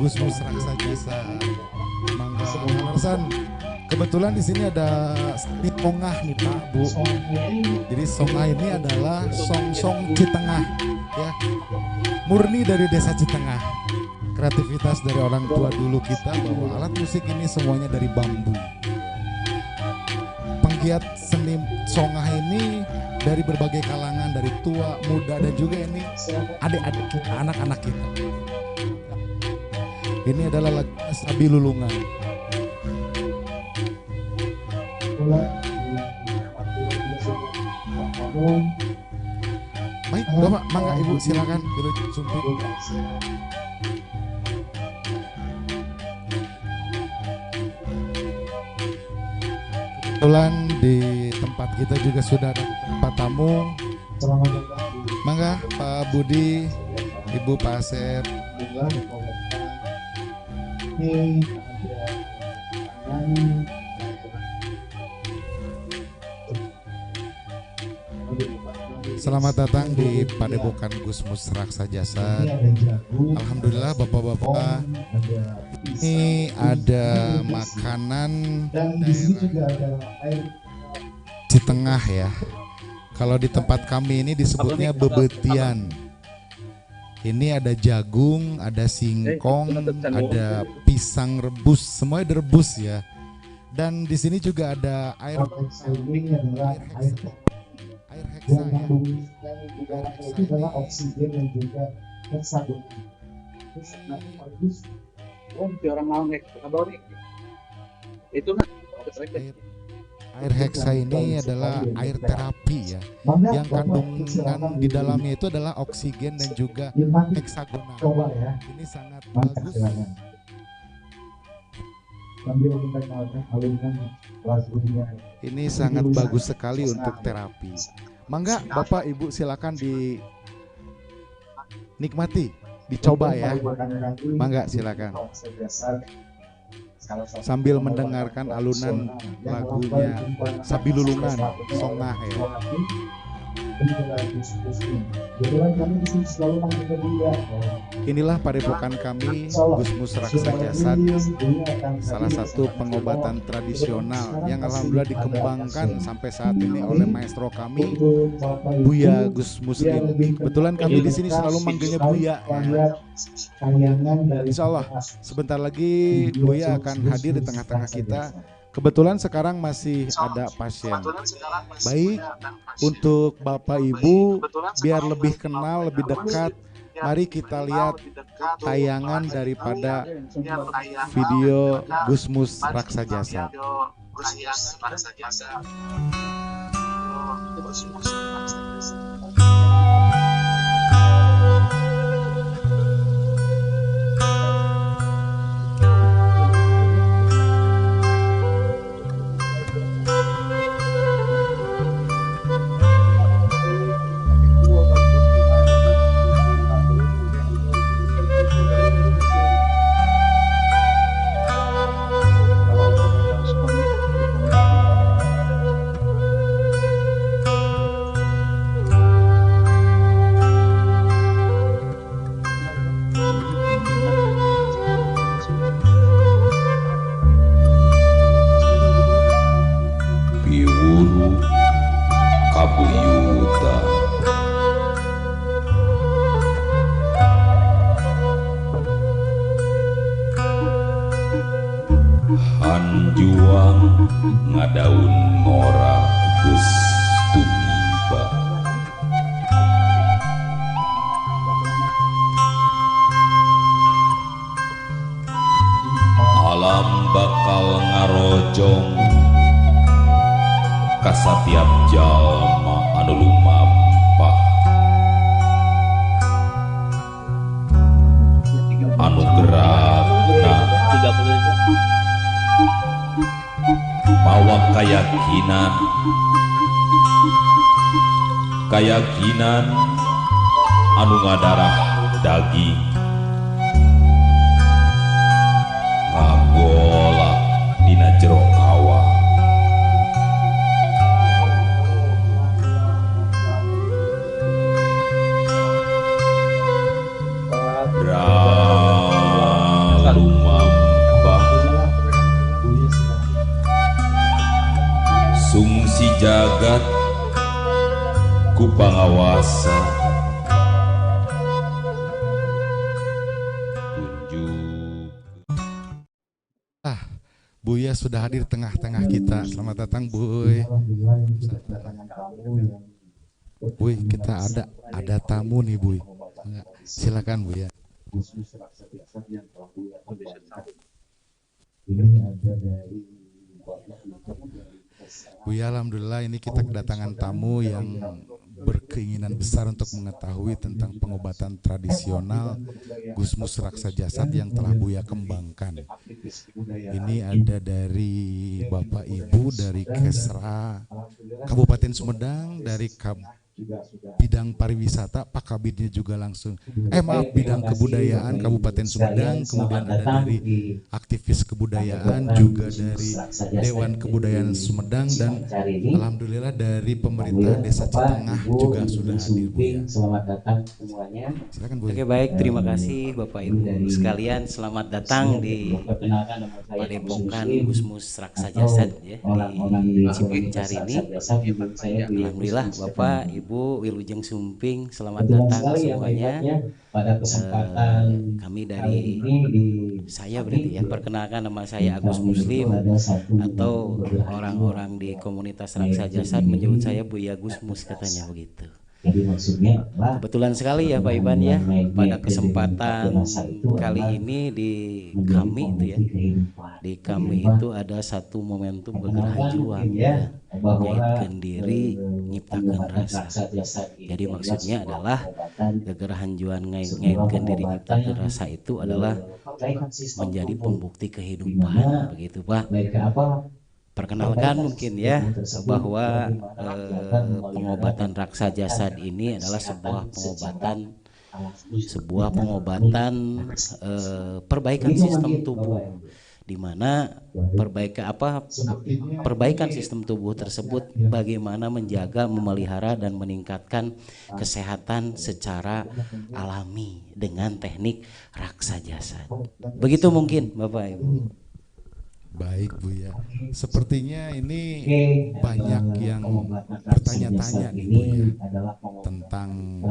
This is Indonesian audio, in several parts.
Gus Musraksa Jasa. Mangga Arsan. Kebetulan di sini ada songah nih Pak Bu. Jadi songah ini adalah song-song Citengah ya. Murni dari desa Citengah. Kreativitas dari orang tua dulu kita bahwa alat musik ini semuanya dari bambu. Penggiat seni songah ini dari berbagai kalangan, dari tua, muda, dan juga ini adik-adik kita, anak-anak kita. Ini adalah lagu Sabi Lulungan. Baik, Bapak, mangga Ibu silakan Dirut Sumpi. Kebetulan di tempat kita juga sudah ada tempat tamu. Mangga Pak Budi, Ibu Pak Asep. Selamat datang di Padepokan Gus Musraksa Jasa. Alhamdulillah Bapak-bapak, ini ada makanan daerah Citengah ya. Kalau di tempat kami ini disebutnya bebetian. Ini ada jagung, ada singkong, ada pisang rebus, semuanya direbus ya. Dan di sini juga ada air heksa yang ya. mengandung udara itu adalah oksigen dan juga heksagon. Terus bagus. Orang mau ngek, kabar nih. Itu kan Air heksa ini adalah air terapi ya, yang kandungan di dalamnya itu adalah oksigen dan juga heksagonal. Coba ya. Ini sangat Mantap, bagus. silakan. Sambil kita alunkan lagunya. Ini sangat bagus sekali untuk terapi. Mangga Bapak Ibu silakan dinikmati, dicoba ya. Mangga silakan. Sambil mendengarkan alunan lagunya Sabi Lulungan, Songah ya. Inilah padepokan kami Gus Musraksa Jasa, salah satu pengobatan tradisional yang alhamdulillah dikembangkan sampai saat ini oleh maestro kami Buya Gus Muslim. Kebetulan kami di sini selalu manggilnya Buya ya. Insya Allah sebentar lagi Buya akan hadir di tengah-tengah kita. Kebetulan sekarang masih ada pasien. Baik, untuk Bapak Ibu biar lebih kenal, lebih dekat, mari kita lihat tayangan daripada video Gus Musraksa Jasa. Piwuru Kabuyuta Hanjuang ngadaun ngora geus tumiba alam bakal ngarojong kasatiap jalma anu lumampah anu gerakna mawa kayakinan anu ngadarah daging ngagolak dina jero awak kuasa tunjuk. Buya sudah hadir tengah-tengah kita. Selamat datang, Buy. Buy, kita ada tamu nih, Buy. Silakan, Buya. Ini ada dari Buya, alhamdulillah ini kita kedatangan tamu yang berkeinginan besar untuk mengetahui tentang pengobatan tradisional Gusmus Raksa Jasad yang telah Buya kembangkan. Ini ada dari Bapak Ibu dari Kesra Kabupaten Sumedang, dari bidang pariwisata, Pak Kabidnya juga langsung bidang kebudayaan Kabupaten Sumedang, kemudian ada dari aktivis kebudayaan, juga dari Dewan Kebudayaan Sumedang, dan alhamdulillah dari pemerintah Desa Citengah juga sudah hadir, Bu. Selamat datang semuanya. Silakan, Bu. Oke, baik, terima kasih Bapak Ibu sekalian. Selamat datang di Padepokan Gusmus Raksa Jasad ya, di Cibencar ini. Alhamdulillah Bapak Ibu Wilujeng Sumping, selamat datang semuanya. Pada kesempatan kami dari saya berarti ya, perkenalkan nama saya Agus Muslim, atau orang-orang di komunitas Raksa Jasad menyebut saya Buya Gusmus, katanya begitu. Jadi maksudnya Kebetulan sekali ya Pak Iban ya, pada kesempatan kali ini di kami itu ya, di kami itu ada satu momentum bergerakan juang ya, ngaitkan diri, nyiptakan rasa. Jadi maksudnya adalah gegerahan juang ngaitkan diri, nyiptakan rasa itu adalah menjadi pembukti kehidupan, begitu Pak. Perkenalkan mungkin ya bahwa pengobatan raksa jasad ini adalah sebuah pengobatan perbaikan sistem tubuh, di mana perbaikan sistem tubuh tersebut bagaimana menjaga, memelihara dan meningkatkan kesehatan secara alami dengan teknik raksa jasad. Begitu mungkin Bapak Ibu. Baik, Bu ya. Sepertinya ini banyak yang bertanya-tanya nih, Bu ya, tentang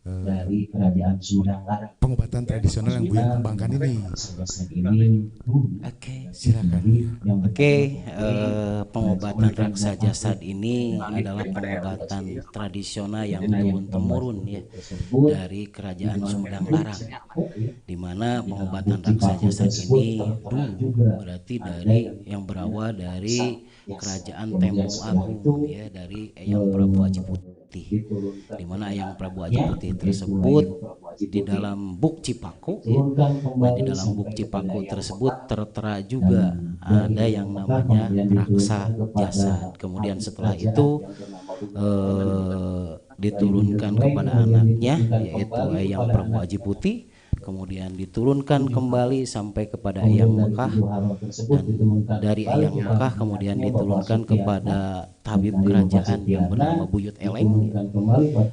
dari kerajaan Sumedang Larang, pengobatan tradisional yang Bu ya kembangkan ini. Oke, Silakan. Oke, pengobatan raksa jasad ini adalah pengobatan tradisional yang turun-temurun ya dari kerajaan Sumedang Larang, di mana pengobatan raksa jasad ini dulu berarti dari yang berawal dari kerajaan Tempo Agung ya, dari Eyang Prabu Aji Putih, di mana Eyang Prabu Aji Putih tersebut di dalam Buk Cipaku ya. Nah, di dalam Buk Cipaku tersebut tertera juga ada yang namanya raksa jasad. Kemudian setelah itu diturunkan kepada anaknya yaitu Eyang Prabu Aji Putih, kemudian diturunkan kembali sampai kepada Eyang Mekah, dan dari Eyang Mekah kemudian diturunkan kepada tabib kerajaan yang bernama Buyut Eleng.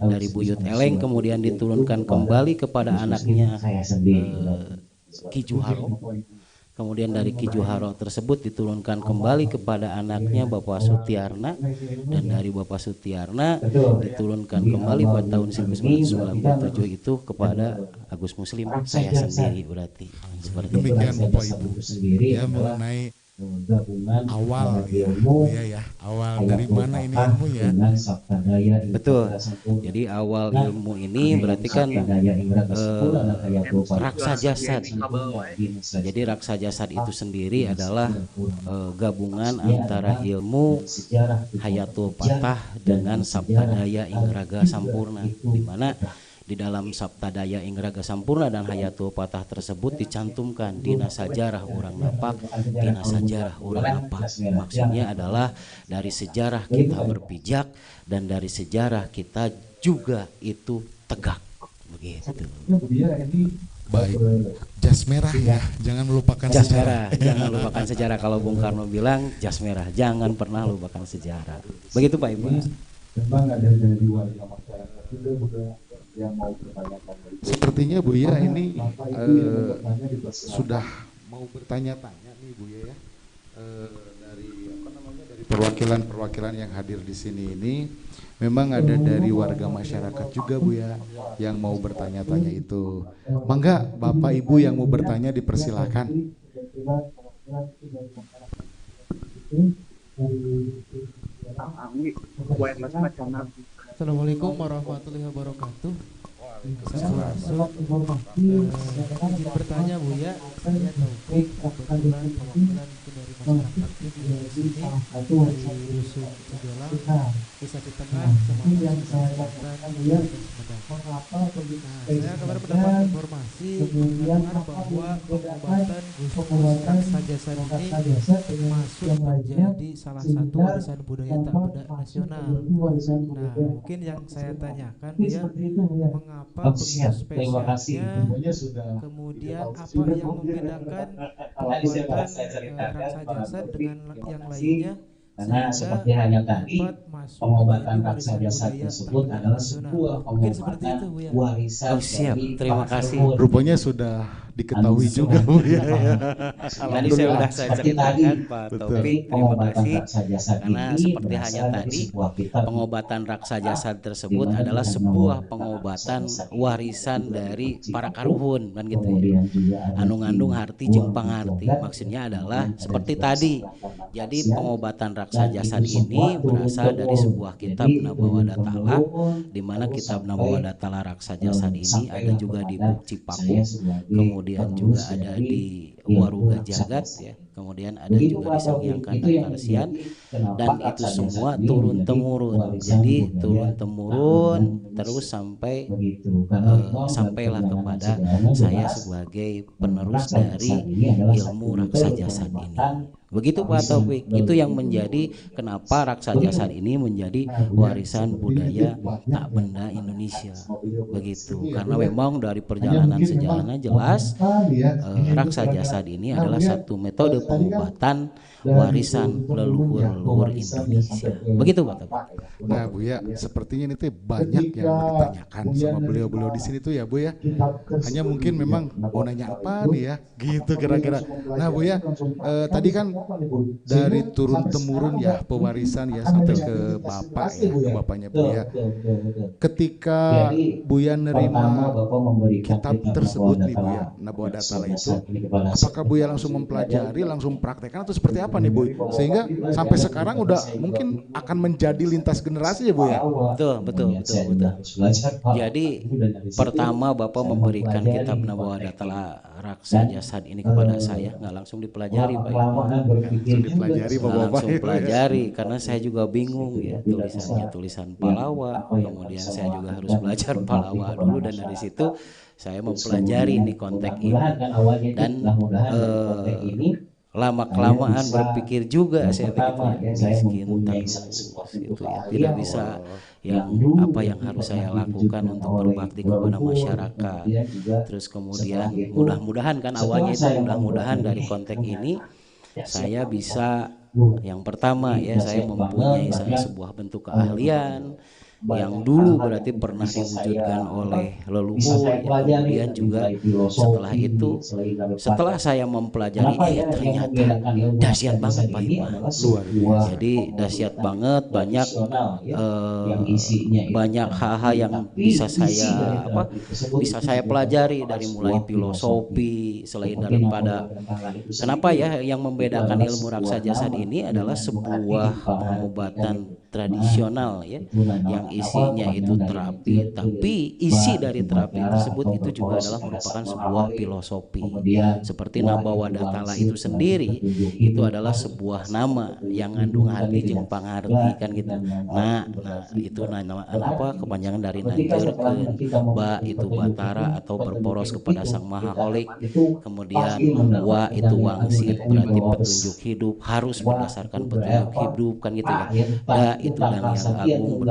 Dari Buyut Eleng kemudian diturunkan kembali kepada anaknya Ki Juharo. Kemudian dari Ki Juharo tersebut diturunkan kembali kepada anaknya Bapak Sutiarna, dan dari Bapak Sutiarna diturunkan kembali pada tahun 1997 itu kepada Agus Muslim, saya sendiri berarti. Seperti Demikian Bapak Ibu ya, mengenai awal ya, awal dari mana ini ilmu ya. Betul. Jadi awal ilmu ini berarti kan raksa jasad. Jadi raksa jasad itu sendiri adalah gabungan antara ilmu Hayatul Patah dengan Saptadaya Ingraga Sampurna, di mana di dalam Saptadaya Ingraga Sampurna dan Hayatul Patah tersebut dicantumkan dina sajarah urang napak, dina sajarah urang napak. Maksudnya adalah dari sejarah kita berpijak dan dari sejarah kita juga itu tegak, begitu. Baik, jas merah ya, jangan melupakan Jas sejarah. merah, jangan lupakan sejarah. Kalau Bung Karno bilang jas merah, jangan pernah lupakan sejarah. Begitu Pak Ibu. Memang ada dari warga masyarakat juga yang mau bertanya-tanya. Sepertinya Bu ya ini sudah mau bertanya-tanya nih Bu ya, dari dari perwakilan-perwakilan yang hadir di sini ini Memang ada dari warga masyarakat juga Bu ya yang mau bertanya-tanya itu. Mangga Bapak Ibu yang mau bertanya dipersilakan. Assalamualaikum warahmatullahi wabarakatuh. Saya izin bertanya Bu ya, saya Taufik, kebetulan perwakilan dari masyarakat di sini dari Dusun Cijolang, Desa Citengah, Kecamatan Selatan, saya kemarin mendapat informasi mendengar bahwa pengobatan Gusmus Raksajasad ini masuk menjadi salah satu warisan budaya tak benda nasional. Nah, mungkin yang saya tanyakan ya, mengapa begitu spesialnya, kemudian apa yang membedakan pengobatan Raksajasad dengan yang lainnya, karena seperti hanya tadi, pengobatan raksajasad tersebut adalah sebuah pengobatan warisan. Oh siap, terima kasih. Rupanya sudah diketahui juga Bu ya. Tadi saya ceritakan Pak Taufik, terima kasih karena seperti hanya tadi pengobatan Raksajasad tersebut adalah sebuah pengobatan warisan dari para karuhun kan gitu ya. Anu ngandung harti jeung pangarti, maksudnya adalah seperti tadi. Jadi pengobatan Raksajasad ini berasal dari sebuah kitab Nabawadatala, di mana kitab Nabawadatala Raksajasad ini ada juga di Buk Cipaku, kemudian juga ada di Waruga Jagat ya, kemudian ada juga di Sangyang Kantakarsian, dan itu semua turun temurun. Jadi turun temurun terus sampai sampailah kepada saya sebagai penerus dari ilmu Raksajasad ini. Begitu Pak Taufik, itu yang menjadi kenapa Raksajasad ini menjadi warisan budaya tak benda Indonesia. Begitu, karena memang dari perjalanan sejarahnya jelas Raksajasad ini adalah satu metode pengobatan warisan leluhur-leluhur Indonesia. Begitu Pak Taufik. Nah Bu ya, sepertinya ini tuh banyak yang mau ditanyakan sama beliau-beliau di sini tuh ya Bu ya. Hanya mungkin memang mau nanya apa nih ya, gitu kira-kira. Nah Bu ya, tadi kan dari turun temurun ya pewarisan ya sampai ke bapak ya, ke bapaknya Bu ya. Ketika Buya nerima kitab tersebut nih Bu ya, Nabawadatala itu, apakah Buya langsung mempelajari, langsung praktekkan atau seperti apa nih Bu? Sehingga sampai sekarang udah mungkin akan menjadi lintas generasi ya Bu ya. Betul. Jadi pertama Bapak memberikan kitab Nabawadatala Raksajasad ini kepada saya, nggak langsung dipelajari Pak. Langsung pelajari karena saya juga bingung ya, tulisannya tulisan Palawa, kemudian saya juga harus belajar Palawa dulu, dan dari situ saya mempelajari nih konteks ini, dan lama-kelamaan berpikir juga saya begitu ya, itu ya, tidak bisa yang apa yang harus saya lakukan untuk berbakti kepada masyarakat. Terus kemudian mudah-mudahan kan awalnya itu mudah-mudahan dari konteks ini saya bisa, yang pertama ya, saya mempunyai sebuah bentuk keahlian yang dulu berarti pernah diwujudkan oleh leluhur ya, kemudian juga setelah itu, setelah saya mempelajari ya ternyata dahsyat banget Pak Iman, luar biasa. Jadi dahsyat banget, banyak hal-hal yang bisa saya pelajari, dari mulai filosofi, selain daripada kenapa ya yang membedakan ilmu Raksajasad ini adalah sebuah pengobatan tradisional ya, yang isinya itu terapi, tapi isi dari terapi tersebut itu juga adalah merupakan sebuah filosofi. Seperti Nabawadatala itu sendiri, itu adalah sebuah nama yang ngandung arti jeung pangarti kan gitu. Nah itu nama apa kepanjangan dari nanjeurkeun, ba itu batara atau berporos kepada Sang Maha Holik, kemudian wa itu wangsit berarti petunjuk hidup, harus berdasarkan petunjuk hidup kan gitu ya. Da itu dan yang agung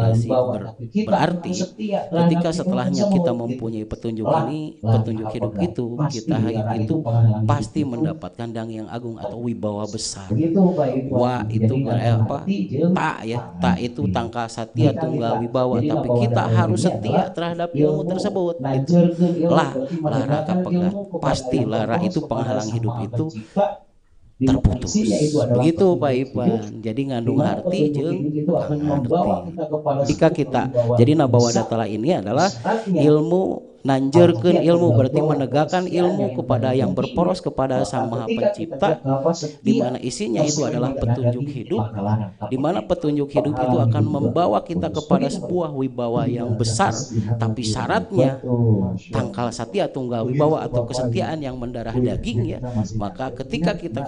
berarti ketika setelahnya kita mempunyai petunjuk ini, petunjuk hidup itu, kita itu pasti mendapatkan dang yang agung atau wibawa besar. Wa itu apa? Ta ya, ta itu tangka satya tunggal wibawa, tapi kita harus setia terhadap ilmu tersebut. Itu lara kapegat, pasti lara itu penghalang hidup itu terputus. Begitu Pak Ipan. Jadi ngandung arti jeung jika kita jadi nabawa datala ini adalah ilmu nanjerkeun ilmu, berarti menegakkan ilmu kepada yang berporos kepada Sang Maha Pencipta, di mana isinya itu adalah petunjuk hidup, di mana petunjuk hidup itu akan membawa kita kepada sebuah wibawa yang besar, tapi syaratnya tangkal satya tunggal wibawa atau kesetiaan yang mendarah daging ya. Maka ketika kita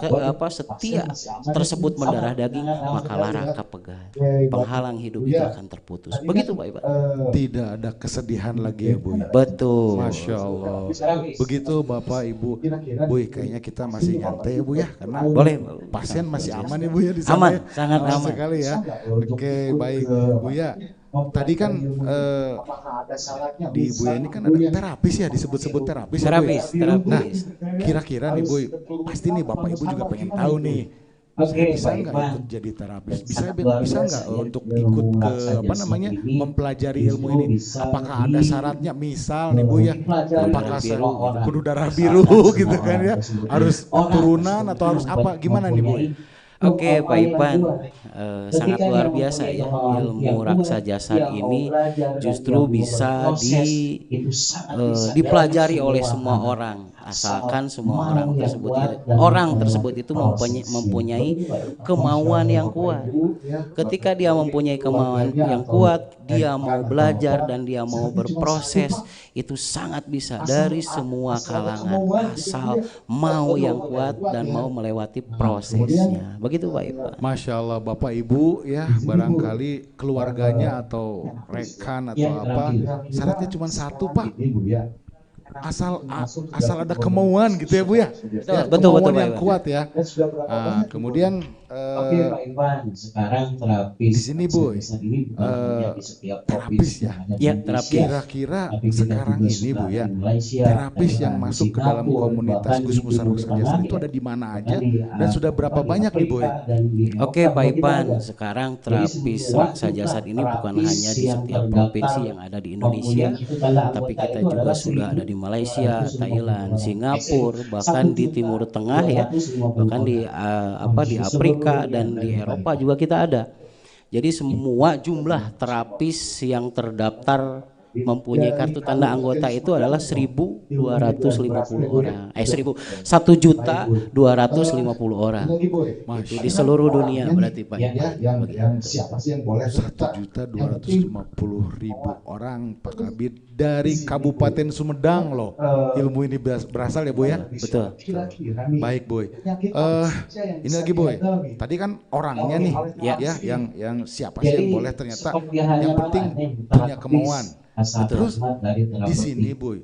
setia tersebut mendarah daging, maka lara kapegat, penghalang hidup itu akan terputus. Begitu Pak Ipan. Tidak ada kesedihan lagi ya Bu. Betul. Masya Allah. Begitu Bapak Ibu. Bu, kayaknya kita masih nyantai ya Bu ya, karena boleh. Pasien masih aman ya Bu ya di sana. Aman, ya. sangat aman sekali ya. Oke, baik Bu ya. Tadi kan di Buya ini kan ada terapis ya, disebut-sebut terapis. Terapis. Nah, kira-kira nih Bu, pasti nih Bapak Ibu juga pengen tahu nih. Bisa nggak ikut jadi terapis? Bisa nggak untuk ikut ke mempelajari ilmu ini? Apakah ada syaratnya? Misal nih Bu ya, apakah kudu darah biru gitu kan ya? Harus keturunan atau harus apa? Gimana nih Bu? Oke Pak Ipan, sangat luar biasa ya, ilmu raksa jasad ini justru bisa dipelajari oleh semua orang, asalkan semua orang tersebut itu mempunyai kemauan yang kuat. Ketika dia mempunyai kemauan yang kuat, dia mau belajar dan dia mau berproses, itu sangat bisa dari semua kalangan, asal mau yang kuat dan mau melewati prosesnya. Begitu Pak Ipan. Masya Allah Bapak Ibu ya, barangkali keluarganya atau rekan atau apa, syaratnya cuma satu Pak, asal ada kemauan gitu ya Bu ya, kemauan yang kuat ya. Nah, kemudian Pak Ivan, sekarang terapis di sini Bu, terapis ya. Ya, terapis. Kira-kira sekarang ini Bu ya, terapis yang masuk ke dalam komunitas Gus Musa Raksa Jasad itu ada di mana aja dan sudah berapa banyak nih Bu? Oke Pak Ipan, sekarang terapis Raksa Jasad ini bukan hanya di setiap provinsi yang ada di Indonesia, tapi kita juga sudah ada di Malaysia, Thailand, Singapura, bahkan di Timur Tengah ya, bahkan di Afrika dan di Eropa juga kita ada. Jadi semua jumlah terapis yang terdaftar mempunyai kartu tanda anggota itu adalah 1.250 orang. 1.250 orang. Itu di seluruh dunia berarti Pak. Yang siapa sih yang boleh 1.250.000 orang Pak Kabid dari Kabupaten Sumedang loh. Ilmu ini berasal ya Bu ya? Betul. Baik Bu. Ini lagi Bu. Tadi kan orangnya nih ya yang siapa sih yang boleh, ternyata yang penting punya kemauan. Terus di sini Bu,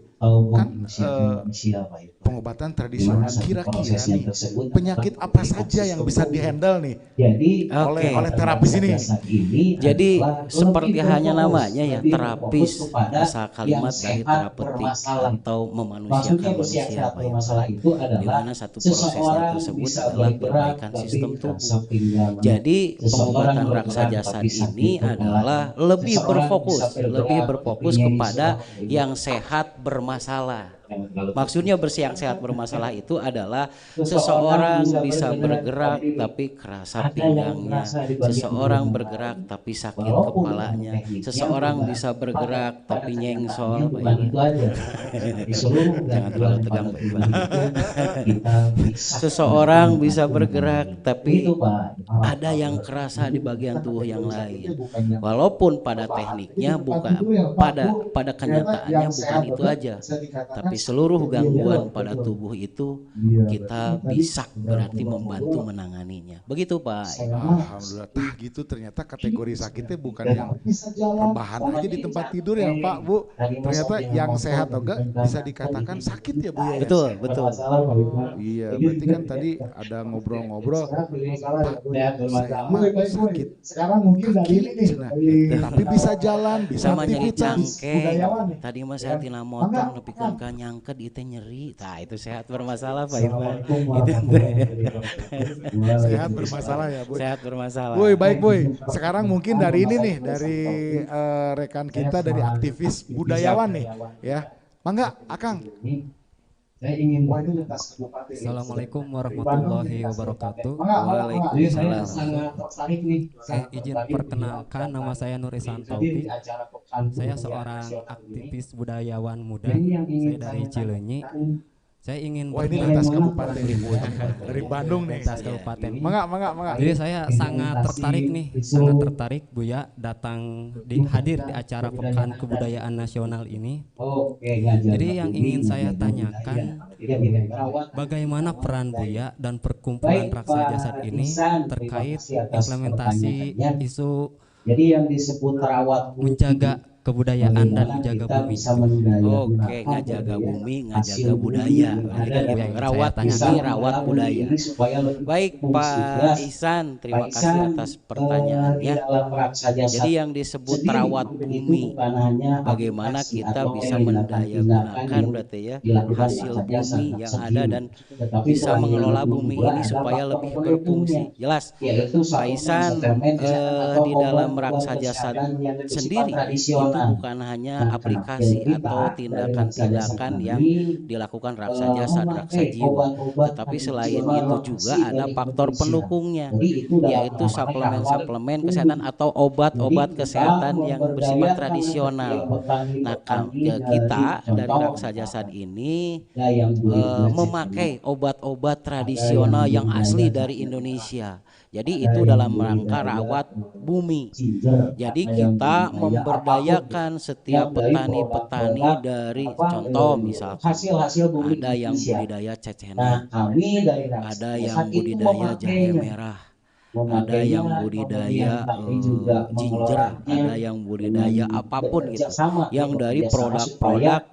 kan pengobatan tradisional, kira-kira nih penyakit apa saja yang bisa dihandle nih oleh terapis ini? Jadi seperti hanya namanya ya, terapis, asal kalimat dari terapeutik atau memanusiakan manusia Pak Ipan, di mana satu prosesnya tersebut adalah perbaikan sistem tubuh. Jadi pengobatan raksa jasad ini adalah lebih berfokus kepada yang sehat bermasalah. Maksudnya yang sehat bermasalah itu adalah seseorang bisa bergerak tapi kerasa pinggangnya, seseorang bergerak tapi sakit kepalanya, seseorang bisa bergerak tapi nyengsol. Jangan terlalu tegang Pak Iwan. Seseorang bisa bergerak tapi ada yang kerasa di bagian tubuh yang lain. Walaupun pada tekniknya bukan, pada kenyataannya bukan itu aja, tapi seluruh gangguan pada tubuh itu kita bisa berarti membantu menanganinya. Begitu Pak. Alhamdulillah. Gitu ternyata kategori sakitnya bukan yang rebahan aja di tempat tidur ya Pak Bu. Ternyata yang sehat atau enggak bisa dikatakan sakit ya Bu ya. Betul. Iya, berarti kan tadi ada ngobrol-ngobrol, Pak, saya mah sakit sekarang mungkin dari ini nih, tapi bisa jalan, bisa sama nyeri aktivitas. cangkeng. Tadi mah saya tina motor nepikeun ka nyangket itu nyeri. Tah itu sehat bermasalah Pak Iwan. Sehat bermasalah ya Bu. Sehat bermasalah. Boy, baik Boy. Sekarang mungkin dari ini nih, dari rekan kita, dari aktivis budayawan nih ya. Mangga Akang. Saya ingin Assalamualaikum warahmatullahi wabarakatuh. Waalaikumsalam. Sangat tertarik nih. Izin perkenalkan, nama saya Nurisan Taufik. Saya seorang aktivis budayawan muda. Saya dari Cileunyi. Saya ingin Wah, ini lintas kabupaten dari Bandung nih. lintas kabupaten. Mangga. Jadi saya sangat tertarik nih, sangat tertarik Buya datang hadir di acara Pekan Kebudayaan Nasional ini. Jadi yang ingin saya tanyakan, bagaimana peran Buya dan perkumpulan Raksa Jasad ini terkait implementasi isu yang disebut rawat menjaga kebudayaan dan menjaga bumi. Oke, ngajaga bumi, ngajaga budaya. Rawat bumi, rawat budaya. Baik Pak Ihsan, terima kasih atas pertanyaannya. Jadi yang disebut rawat bumi, bagaimana kita bisa mendayagunakan berarti ya hasil bumi yang ada dan bisa mengelola bumi ini supaya lebih berfungsi. Jelas Pak Ihsan, di dalam Raksa Jasad sendiri itu bukan hanya aplikasi atau tindakan-tindakan yang dilakukan Raksa Jasad, Raksa Jiwa, tetapi selain itu juga ada faktor pendukungnya, yaitu suplemen-suplemen kesehatan atau obat-obat kesehatan yang bersifat tradisional. Nah, kita dari Raksa Jasad ini memakai obat-obat tradisional yang asli dari Indonesia. Jadi itu dalam rangka rawat bumi. Jadi kita memberdayakan setiap petani-petani dari contoh misalkan ada yang budidaya cecenak, ada yang budidaya jahe merah, ada yang budidaya ginger, ada yang budidaya apapun gitu, yang dari produk-produk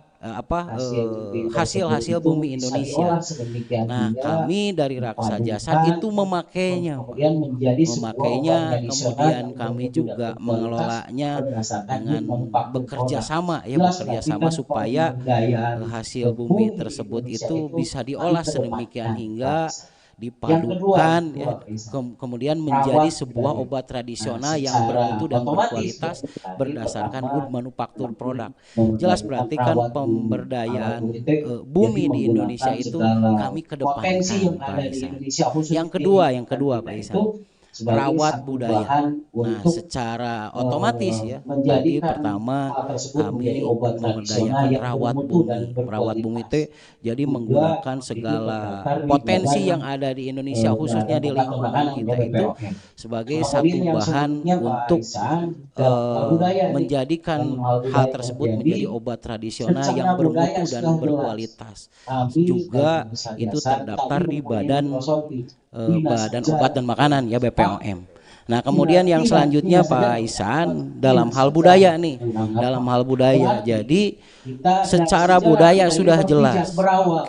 hasil-hasil bumi Indonesia. Nah, kami dari Raksa Jasad itu memakainya, kemudian kami juga mengelolanya dengan bekerja sama supaya hasil bumi tersebut itu bisa diolah sedemikian hingga dipadukan kemudian menjadi sebuah obat tradisional yang bermutu dan berkualitas berdasarkan good manufaktur produk. Jelas berarti kan pemberdayaan bumi di Indonesia itu kami kedepankan Pak Ihsan. Yang kedua Pak Ihsan, rawat budaya. Nah, secara otomatis ya, jadi pertama kami memberdayakan rawat bumi. Rawat bumi itu jadi menggunakan segala potensi yang ada di Indonesia, khususnya di lingkungan kita itu sebagai satu bahan untuk menjadikan hal tersebut menjadi obat tradisional yang bermutu dan berkualitas. Juga itu terdaftar di Badan Obat dan Makanan ya, BPOM. Nah, kemudian yang selanjutnya Pak Ihsan dalam hal budaya nih, jadi secara budaya sudah jelas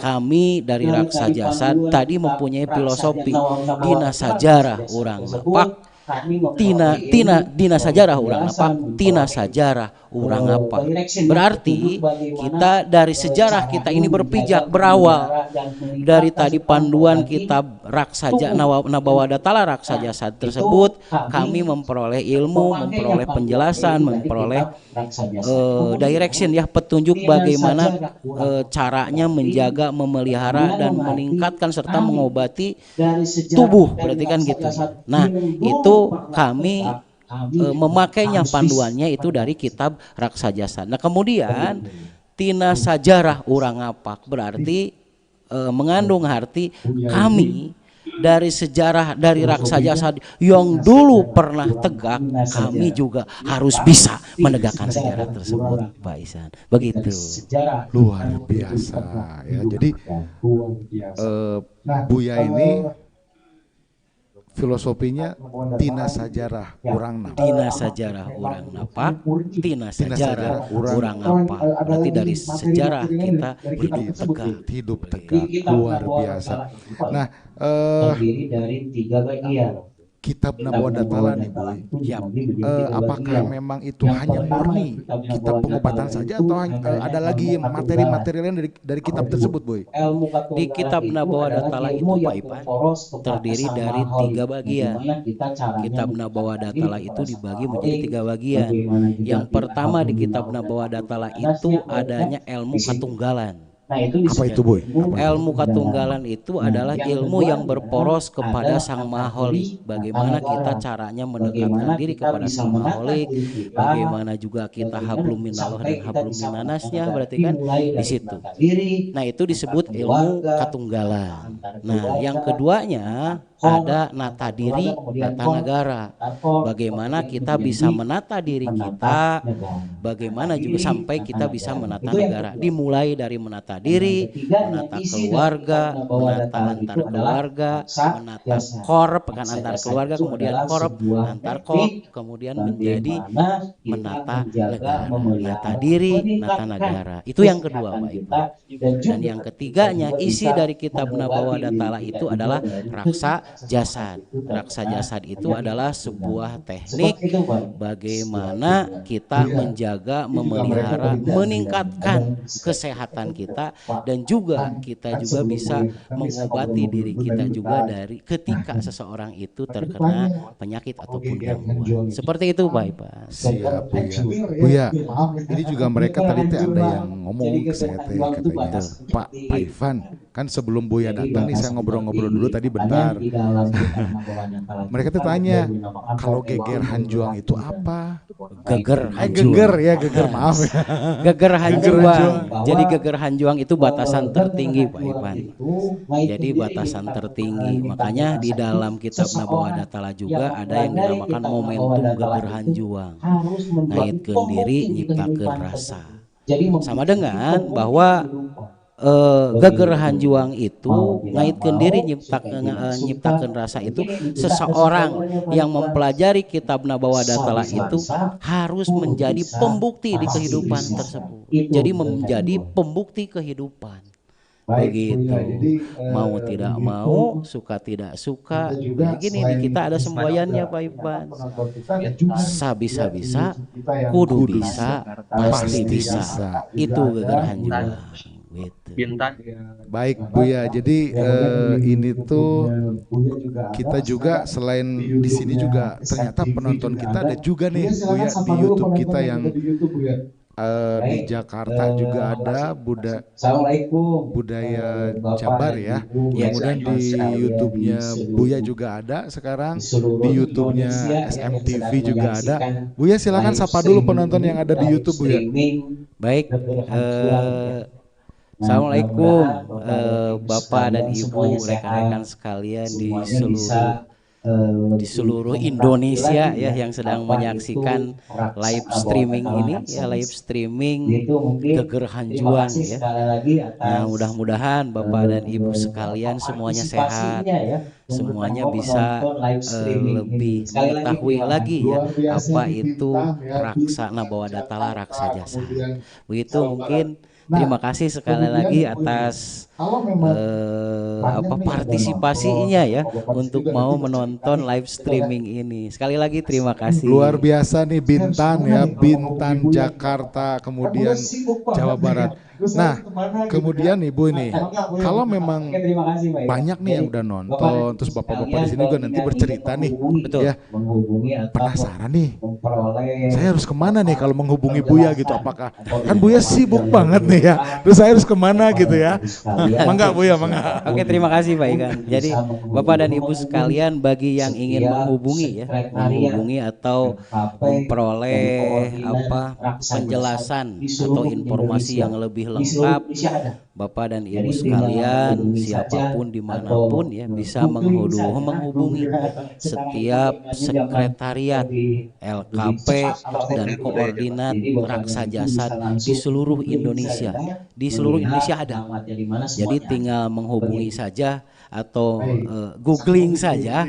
kami dari Raksa Jasad tadi mempunyai filosofi dina sajarah urang napak, tina sajarah urang napak, tina sajarah urang apa. Berarti kita dari sejarah kita ini berpijak berawal dari tadi panduan kitab Nabawadatala Raksa Jasad tersebut, kami memperoleh ilmu, memperoleh penjelasan, memperoleh direction ya, petunjuk bagaimana caranya menjaga, memelihara dan meningkatkan serta mengobati tubuh, berarti kan gitu. Nah, itu kami memakainya panduannya itu dari kitab Raksa Jasad. Nah, kemudian tina sajarah urang apak berarti mengandung arti kami dari sejarah dari Raksa Jasad yang dulu pernah tegak, kami juga harus bisa menegakkan sejarah tersebut, Pak Ihsan. Begitu. Luar biasa ya. Jadi Buya ini filosofinya tina sajarah urang napak. Tina sajarah urang napak, tina sajarah urang apa. Berarti dari sejarah kita hidup tegak. Luar biasa. Nah, terdiri dari 3 bagian. Kitab Nabawadatala nih Boy, apakah memang itu hanya murni kitab pengobatan saja atau ada lagi materi-materi lain dari kitab tersebut Boy? Di kitab Nabawadatala itu Pak Ipan terdiri dari 3 bagian. Kitab Nabawadatala itu dibagi menjadi 3 bagian. Yang pertama di kitab Nabawadatala itu adanya ilmu katunggalan. Nah, itu Apa itu Boy? Ilmu katunggalan itu adalah ilmu yang berporos kepada Sang Maha Holik. Bagaimana kita caranya mendekatkan diri kepada Sang Maha Holik, bagaimana juga kita hablum minallah dan hablum minanasnya, berarti kan di situ. Nah, itu disebut ilmu katunggalan. Nah, yang keduanya ada nata diri, nata negara. Bagaimana kita bisa menata diri kita, bagaimana juga sampai kita bisa menata negara. Dimulai dari menata diri, menata keluarga, menata antar keluarga, menata korp kan antar keluarga, kemudian korp, antar korp, kemudian menjadi menata negara, menata diri, menata negara. Itu yang kedua, Pak Ibu. Dan yang ketiganya, isi dari kitab Nabawa Datala itu adalah raksa jasad. Raksa jasad itu adalah sebuah teknik bagaimana kita menjaga, memelihara, meningkatkan kesehatan kita, dan juga kita juga bisa mengobati diri kita juga dari ketika seseorang itu terkena penyakit ataupun gangguan. Seperti itu, Pak Ipan. Siap, Buya. Ini juga mereka tadi ada yang ngomong ke saya katanya, Pak Ivan, kan sebelum Buya datang nih saya ngobrol-ngobrol dulu tadi bentar. Mereka tuh tanya, kalau geger hanjuang itu apa? Geger hanjuang. Geger ya, geger maaf ya. Geger hanjuang. Jadi geger hanjuang itu batasan tertinggi, Pak Ivan. Jadi batasan tertinggi. Makanya di dalam kitab Nabawa Datala juga ada yang dinamakan momentum geger hanjuang. Ngaitkeun diri, nyiptakeun rasa. Sama dengan bahwa geger hanjuang itu ngaitkeun diri, nyiptakeun rasa itu seseorang yang mempelajari kitab Nabawa Datala itu harus menjadi pembukti di kehidupan tersebut. Jadi menjadi pembukti kehidupan. Begitu. Mau tidak mau, suka tidak suka. Nah, gini di kita ada semboyannya, Pak Ipan. Sabisa-bisa, kudu bisa, pasti bisa. Itu geger hanjuang. Bintan. Baik Buya, jadi ini tuh kita juga selain di sini juga ternyata penonton kita ada juga nih Buya di YouTube kita yang di Jakarta juga ada budaya Jabar ya. Kemudian di YouTube-nya Buya juga ada sekarang, di YouTube-nya SMTV juga ada. Buya silakan sapa dulu penonton yang ada di YouTube Buya. Baik. Assalamualaikum Bapak dan Ibu, rekan-rekan sekalian di seluruh Indonesia ya yang sedang menyaksikan live streaming ini ya, live streaming geger hanjuang ya. Nah, mudah-mudahan Bapak dan Ibu sekalian semuanya sehat, semuanya bisa lebih mengetahui lagi ya apa itu raksa Nabawa Datala, raksa jasa. Begitu mungkin. Terima kasih sekali lagi atas partisipasinya ya untuk mau menonton live streaming ini. Sekali lagi terima kasih. Luar biasa nih Bintan ya, Bintan, Jakarta, kemudian Jawa Barat. Nah, kemudian Ibu ini, kalau memang banyak nih yang udah nonton, terus bapak-bapak di sini juga nanti bercerita nih, betul ya, penasaran nih, saya harus kemana nih kalau menghubungi Buya gitu? Apakah kan Buya sibuk banget nih ya, terus saya harus kemana gitu ya? Mangga Buya, mangga. Oke, terima kasih Pak Ikan. Jadi Bapak dan Ibu sekalian, bagi yang ingin menghubungi ya, menghubungi atau memperoleh penjelasan atau informasi yang lebih lengkap, Bapak dan Ibu sekalian, siapapun dimanapun ya bisa menghubungi setiap sekretariat LKP dan koordinat raksa jasad di seluruh Indonesia. Di seluruh Indonesia ada. Jadi tinggal menghubungi saja atau googling saja.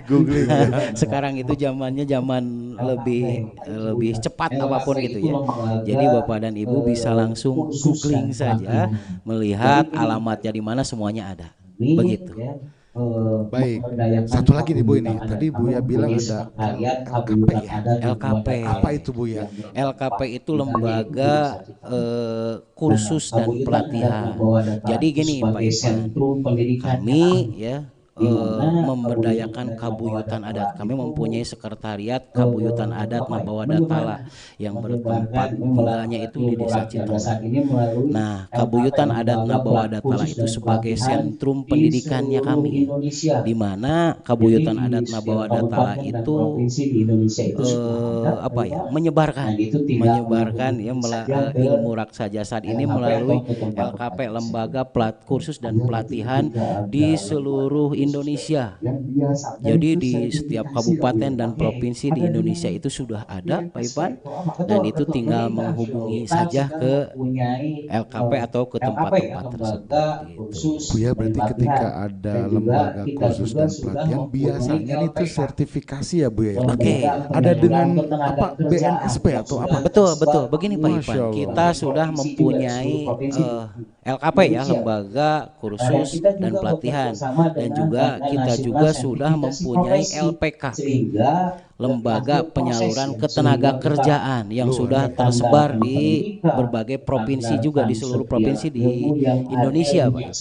Sekarang itu zamannya zaman lebih cepat apapun gitu ya. Jadi Bapak dan Ibu bisa langsung googling saja, melihat alamatnya di mana, semuanya ada. Begitu. Baik, satu lagi nih Bu ini, tadi Buya bilang ada LKP ya. LKP. Apa itu Buya? LKP itu lembaga kursus dan pelatihan. Jadi gini Pak Ipan, kami ya memberdayakan kabuyutan adat. Kami mempunyai sekretariat kabuyutan adat Nabawa Datala yang bertempat tinggalnya itu di Desa Citengah. Nah, kabuyutan adat Nabawa Datala itu sebagai sentrum pendidikannya kami, di mana kabuyutan adat Nabawa Datala itu menyebarkan ya ilmu raksa jasad ini melalui LKP, lembaga kursus dan pelatihan di seluruh Indonesia. Jadi di setiap kabupaten dan provinsi di Indonesia itu sudah ada Pak Ipan, dan itu tinggal menghubungi saja ke LKP atau ke tempat-tempat tersebut gitu. Buya, berarti ketika ada lembaga kursus dan pelatihan biasanya itu sertifikasi ya Bu ya? Oke. Ada dengan apa, BNSP atau apa? Betul. Begini Pak Ipan, kita sudah mempunyai LKP ya, lembaga kursus dan pelatihan, dan juga kita juga sudah mempunyai LPK, lembaga penyaluran ketenaga kerjaan yang sudah tersebar di berbagai provinsi juga, di seluruh provinsi di Indonesia Pak.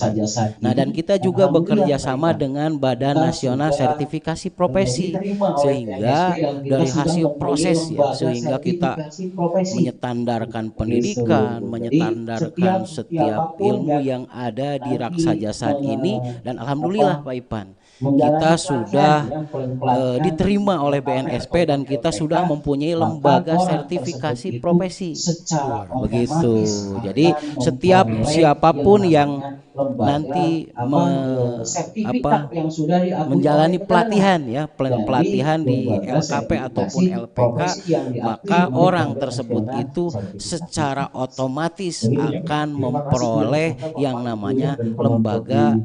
Nah, dan kita juga bekerja sama dengan Badan Nasional Sertifikasi Profesi, sehingga dari hasil proses ya, sehingga kita menyetandarkan pendidikan, menyetandarkan setiap ilmu yang ada di raksa jasad ini, dan alhamdulillah Pak Ipan, kita sudah diterima oleh BNSP dan kita sudah mempunyai lembaga sertifikasi profesi. Begitu. Jadi setiap siapapun yang nanti menjalani pelatihan ya, pelatihan di LKP ataupun LPK, maka orang tersebut itu secara otomatis akan memperoleh yang namanya lembaga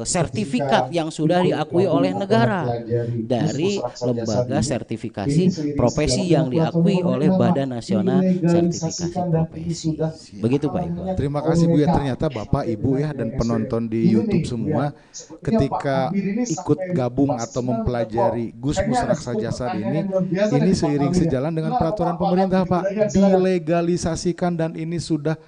sertifikat yang sudah diakui oleh negara dari lembaga sertifikasi profesi yang diakui oleh Badan Nasional Sertifikasi Profesi. Begitu Pak Ibu. Terima kasih Bu ya, ternyata Bapak Ibu ya dan penonton di YouTube semua ketika ikut gabung atau mempelajari Gusmus Raksa Jasad ini seiring sejalan dengan peraturan pemerintah Pak, dilegalisasikan dan ini sudah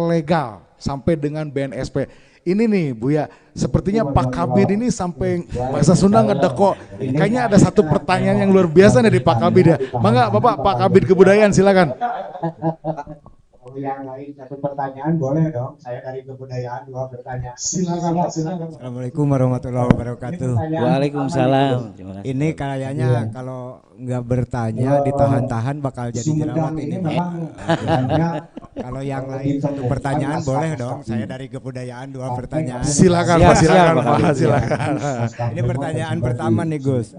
legal sampai dengan BNSP. Ini nih Bu ya, sepertinya Pak Kabid ini sampai bahasa Sunda ngedekok. Kayaknya ada satu pertanyaan yang luar biasa nih di Pak Kabid ya. Mangga Bapak, Pak Kabid Kebudayaan, silakan. Yang lain satu pertanyaan boleh dong, saya dari kebudayaan 2 pertanyaan. Silakan. Assalamualaikum warahmatullahi wabarakatuh. Waalaikumsalam. Ini kayaknya kalau nggak bertanya ditahan-tahan bakal jadi jerawat ini Pak. Kalau yang lain satu pertanyaan boleh dong, saya dari kebudayaan 2 pertanyaan. Silakan Pak, silakan. Ini pertanyaan pertama nih Gus.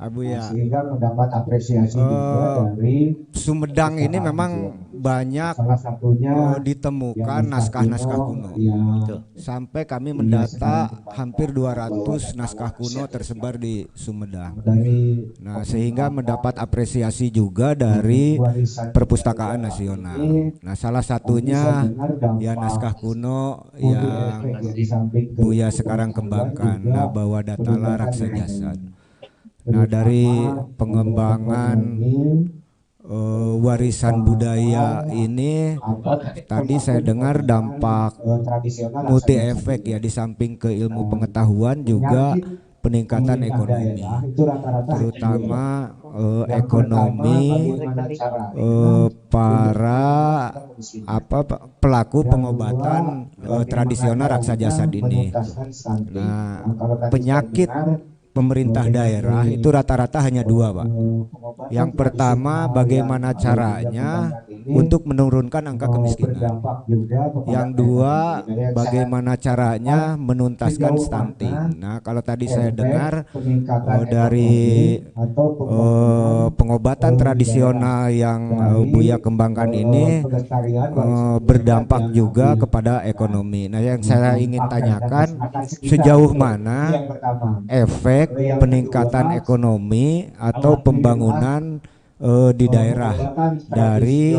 Abu ya, sehingga mendapat apresiasi juga dari Sumedang ini memang banyak salah satunya ditemukan naskah-naskah kuno. Sampai kami mendata hampir 200 naskah kuno tersebar di Sumedang. Nah, sehingga mendapat apresiasi juga dari Perpustakaan Nasional. Nah, salah satunya ya naskah kuno yang Buya sekarang kembangkan, Nabawa Datala Raksa Jasad. Nah, dari pengembangan warisan budaya ini tadi saya dengar dampak multi efek ya, di samping ke ilmu pengetahuan juga peningkatan ekonomi, terutama ekonomi para pelaku pengobatan tradisional raksa jasad ini. Nah, penyakit pemerintah daerah itu rata-rata hanya 2 Pak. Yang pertama, bagaimana caranya untuk menurunkan angka kemiskinan. Yang 2, bagaimana caranya menuntaskan stunting. Nah, kalau tadi saya dengar dari pengobatan tradisional yang Buya kembangkan ini berdampak juga kepada ekonomi. Nah, yang saya ingin tanyakan, sejauh mana efek peningkatan ekonomi atau pembangunan di daerah dari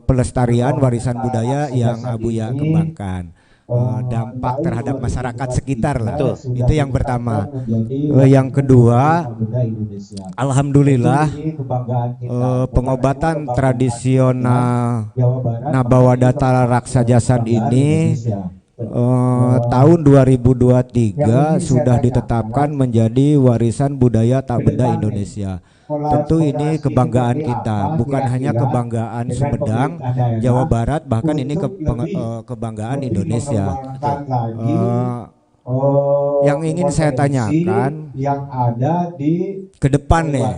pelestarian warisan budaya yang Buya kembangkan, dampak terhadap masyarakat sekitar lah. Itu yang pertama. Yang kedua, alhamdulillah pengobatan tradisional Nabawa Datala Raksa Jasad ini tahun 2023 sudah ditetapkan menjadi warisan budaya tak benda Indonesia. Tentu ini kebanggaan kita, bukan hanya kebanggaan Sumedang, Jawa Barat, bahkan ini kebanggaan Indonesia. Yang ingin saya tanyakan, yang ada di ke depan nih,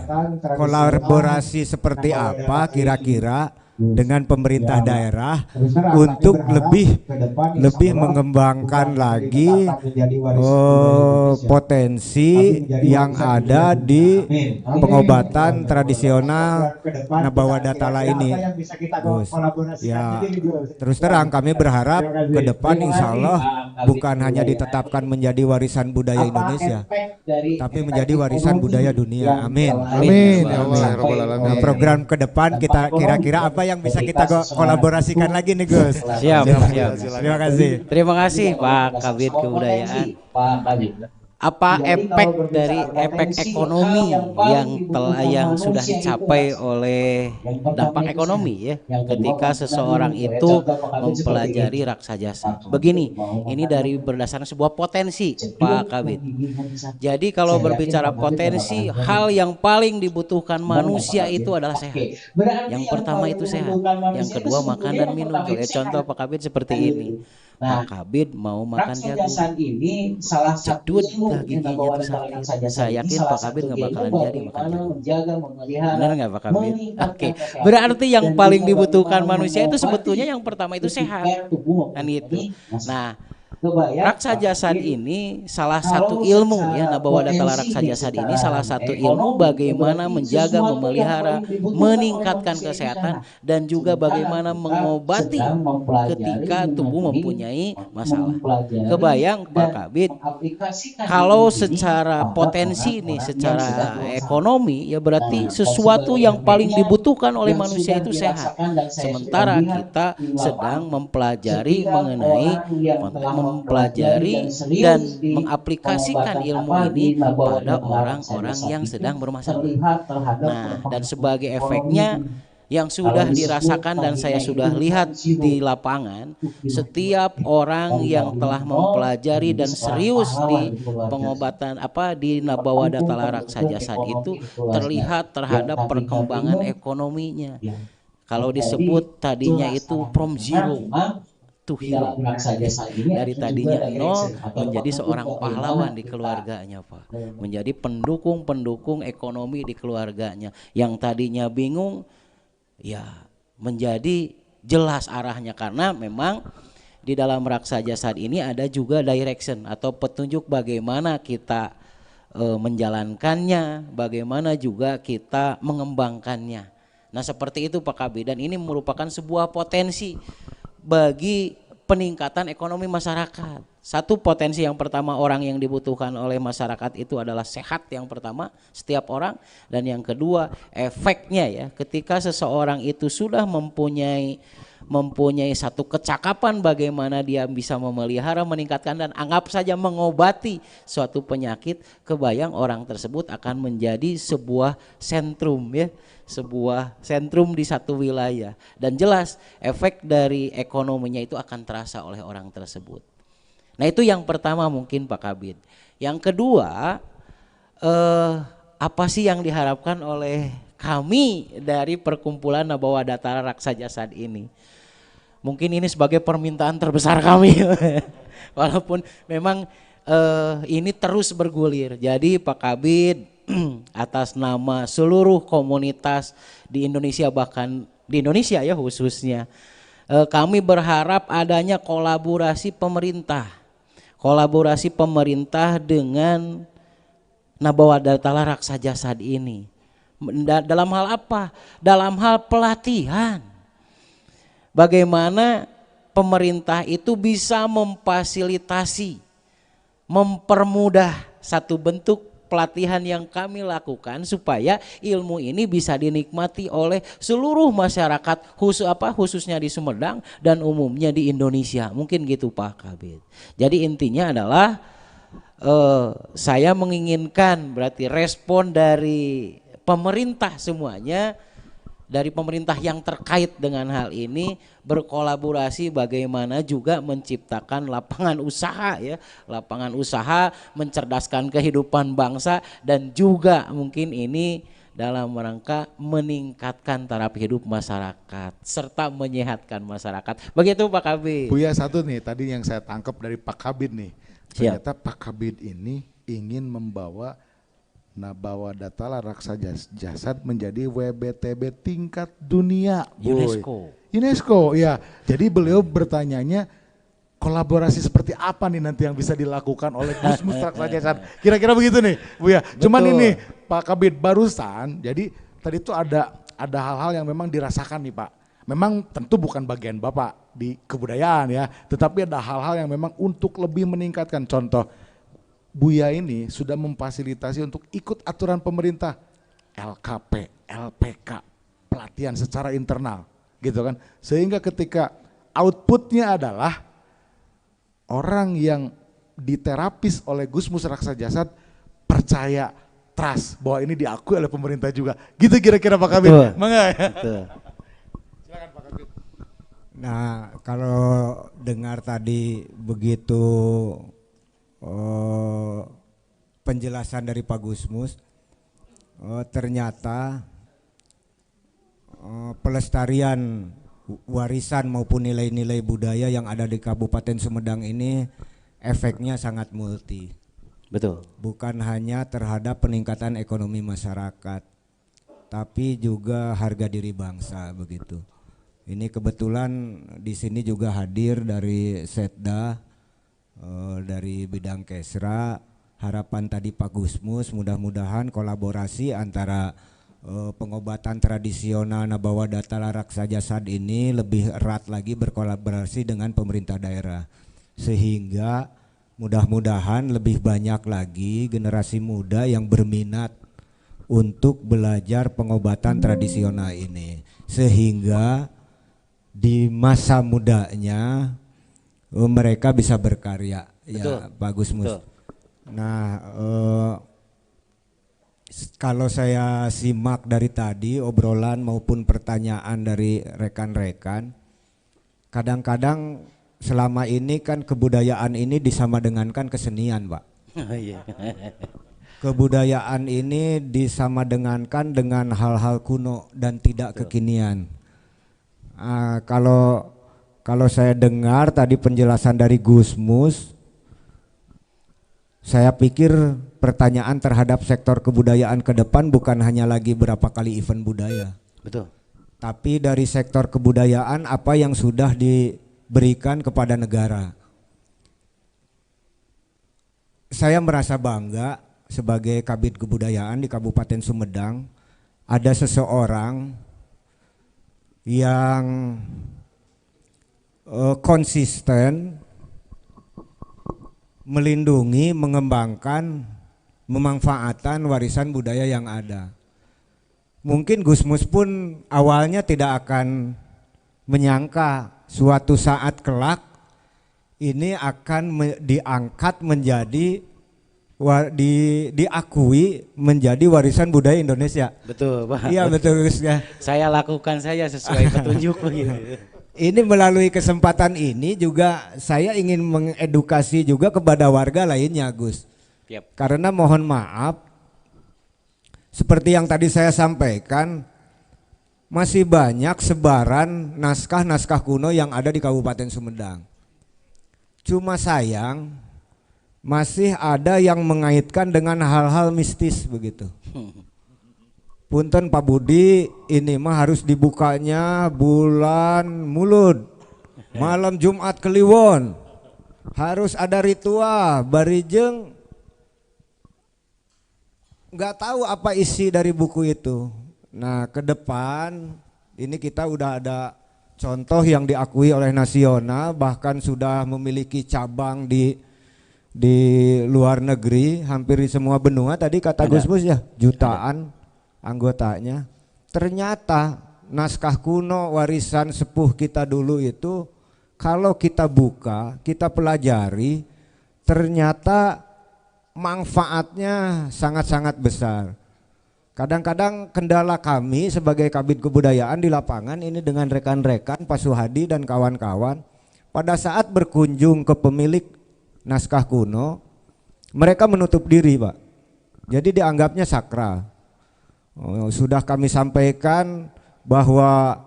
kolaborasi seperti apa kira-kira dengan pemerintah daerah untuk lebih mengembangkan lagi potensi yang ada di pengobatan tradisional Nabawa Datala ini, Gus. Ya, terus terang kami berharap ke depan insya Allah bukan hanya ditetapkan menjadi warisan budaya Indonesia, tapi menjadi warisan budaya dunia. Amin. Amin. Ya Allah, ya Rabbal Alamin. Nah, program ke depan kita kira-kira apa yang bisa kita kolaborasikan lagi nih, Gus? Siap. Terima kasih. Terima kasih Pak Kabid Kebudayaan. Apa efek dari efek ekonomi yang sudah dicapai oleh dampak ekonomi ya ketika seseorang itu mempelajari raksa jasa? Begini, ini dari berdasarkan sebuah potensi Pak Kabid. Jadi kalau berbicara potensi, hal yang paling dibutuhkan manusia itu adalah sehat. Yang pertama itu sehat, yang kedua makan dan minum. Contoh Pak Kabid seperti ini. Pak Kabid mau makan jagung, cedut giginya tuh sakit. Saya yakin Pak Kabid nggak bakalan jadi makan jagung. Benar nggak Pak Kabid? Oke. Berarti yang paling dibutuhkan manusia itu sebetulnya yang pertama itu sehat, kan itu. Nah, raksa jasad ini salah satu ilmu ya, Nabawa Datala raksa jasad ini salah satu ilmu bagaimana menjaga, memelihara, meningkatkan kesehatan dan juga bagaimana mengobati ketika tubuh mempunyai masalah. Kebayang Pak Kabid, kalau secara potensi nih, secara ekonomi ya berarti sesuatu yang paling dibutuhkan oleh manusia itu sehat. Sementara kita sedang mempelajari mengenai mempelajari dan mengaplikasikan ilmu ini pada orang-orang yang sedang bermasalah. Nah, dan sebagai efeknya yang sudah dirasakan dan saya sudah lihat di lapangan, setiap orang yang telah mempelajari dan serius di pengobatan di Nabawa Datala raksa jasad itu terlihat terhadap perkembangan ekonominya. Kalau disebut tadinya itu from zero to hero, dari tadinya nol menjadi seorang pahlawan di keluarganya Pak, menjadi pendukung ekonomi di keluarganya. Yang tadinya bingung ya menjadi jelas arahnya, karena memang di dalam raksa jasad ini ada juga direction atau petunjuk bagaimana kita menjalankannya, bagaimana juga kita mengembangkannya. Nah seperti itu Pak Kabid, dan ini merupakan sebuah potensi bagi peningkatan ekonomi masyarakat. Satu potensi yang pertama, orang yang dibutuhkan oleh masyarakat itu adalah sehat yang pertama setiap orang, dan yang kedua efeknya ya, ketika seseorang itu sudah mempunyai satu kecakapan bagaimana dia bisa memelihara, meningkatkan dan anggap saja mengobati suatu penyakit, kebayang orang tersebut akan menjadi sebuah sentrum ya, sebuah sentrum di satu wilayah, dan jelas efek dari ekonominya itu akan terasa oleh orang tersebut. Nah itu yang pertama mungkin Pak Kabid. Yang kedua, apa sih yang diharapkan oleh kami dari perkumpulan Nabawa Datala raksa jasad ini? Mungkin ini sebagai permintaan terbesar kami, walaupun memang ini terus bergulir. Jadi Pak Kabid atas nama seluruh komunitas di Indonesia, bahkan di Indonesia ya khususnya, kami berharap adanya kolaborasi pemerintah dengan Nabawa Datala raksa jasad ini. Dalam hal apa? Dalam hal pelatihan. Bagaimana pemerintah itu bisa memfasilitasi, mempermudah satu bentuk pelatihan yang kami lakukan supaya ilmu ini bisa dinikmati oleh seluruh masyarakat, khususnya di Sumedang dan umumnya di Indonesia. Mungkin gitu Pak Kabid. Jadi intinya adalah saya menginginkan berarti respon dari pemerintah semuanya dari pemerintah yang terkait dengan hal ini berkolaborasi bagaimana juga menciptakan lapangan usaha ya, lapangan usaha mencerdaskan kehidupan bangsa dan juga mungkin ini dalam rangka meningkatkan taraf hidup masyarakat serta menyehatkan masyarakat. Begitu Pak Kabid. Buya, satu nih tadi yang saya tangkap dari Pak Kabid nih. Ternyata Pak Kabid ini ingin membawa Nabawa Datala Raksa Jasad menjadi WBTB tingkat dunia. UNESCO ya. Jadi beliau bertanyanya kolaborasi seperti apa nih nanti yang bisa dilakukan oleh Gusmus Raksa Jasad. Kira-kira begitu nih Bu ya. Cuman ini Pak Kabid barusan, jadi tadi tuh ada hal-hal yang memang dirasakan nih Pak. Memang tentu bukan bagian Bapak di kebudayaan ya, tetapi ada hal-hal yang memang untuk lebih meningkatkan. Contoh, Buya ini sudah memfasilitasi untuk ikut aturan pemerintah, LKP, LPK, pelatihan secara internal gitu kan. Sehingga ketika outputnya adalah orang yang diterapis oleh Gusmus Raksa Jasad percaya, trust bahwa ini diakui oleh pemerintah juga. Gitu kira-kira Pak Kabid. Mangga ya. Silakan Pak Kabid. Nah, kalau dengar tadi begitu penjelasan dari Pak Gusmus, ternyata pelestarian warisan maupun nilai-nilai budaya yang ada di Kabupaten Sumedang ini efeknya sangat multi. Betul. Bukan hanya terhadap peningkatan ekonomi masyarakat, tapi juga harga diri bangsa begitu. Ini kebetulan di sini juga hadir dari Setda, dari bidang Kesra. Harapan tadi Pak Gusmus mudah-mudahan kolaborasi antara pengobatan tradisional Nabawa Datala Raksa Jasad ini lebih erat lagi berkolaborasi dengan pemerintah daerah, sehingga mudah-mudahan lebih banyak lagi generasi muda yang berminat untuk belajar pengobatan tradisional ini, sehingga di masa mudanya mereka bisa berkarya. Betul. Ya Pak Gusmus. Betul. Nah, kalau saya simak dari tadi obrolan maupun pertanyaan dari rekan-rekan, kadang-kadang selama ini kan kebudayaan ini disamadengankan kesenian, Pak. Kebudayaan ini disamadengankan dengan hal-hal kuno dan tidak kekinian. Kalau saya dengar tadi penjelasan dari Gusmus, saya pikir pertanyaan terhadap sektor kebudayaan ke depan bukan hanya lagi berapa kali event budaya. Betul. Tapi dari sektor kebudayaan apa yang sudah diberikan kepada negara. Saya merasa bangga sebagai Kabid Kebudayaan di Kabupaten Sumedang, ada seseorang yang konsisten melindungi, mengembangkan, memanfaatkan warisan budaya yang ada. Mungkin Gusmus pun awalnya tidak akan menyangka suatu saat kelak ini akan diangkat menjadi diakui menjadi warisan budaya Indonesia. Betul, Pak. Iya, betul Gus ya. Saya lakukan saja sesuai petunjuk begitu. Ini melalui kesempatan ini juga saya ingin mengedukasi juga kepada warga lainnya, Gus. Yep. Karena mohon maaf, seperti yang tadi saya sampaikan, masih banyak sebaran naskah-naskah kuno yang ada di Kabupaten Sumedang. Cuma sayang, masih ada yang mengaitkan dengan hal-hal mistis begitu. Punten Pak Budi, ini mah harus dibukanya bulan Mulud, malam Jumat Kliwon, harus ada ritual, barijeng. Nggak tahu apa isi dari buku itu. Nah, ke depan ini kita udah ada contoh yang diakui oleh nasional, bahkan sudah memiliki cabang di luar negeri, hampir di semua benua. Tadi kata Gusmus ya, jutaan anggotanya. Ternyata naskah kuno warisan sepuh kita dulu itu kalau kita buka, kita pelajari, ternyata manfaatnya sangat-sangat besar. Kadang-kadang kendala kami sebagai Kabid Kebudayaan di lapangan ini dengan rekan-rekan Pak Suhadi dan kawan-kawan pada saat berkunjung ke pemilik naskah kuno, mereka menutup diri, Pak. Jadi dianggapnya sakral. Sudah kami sampaikan bahwa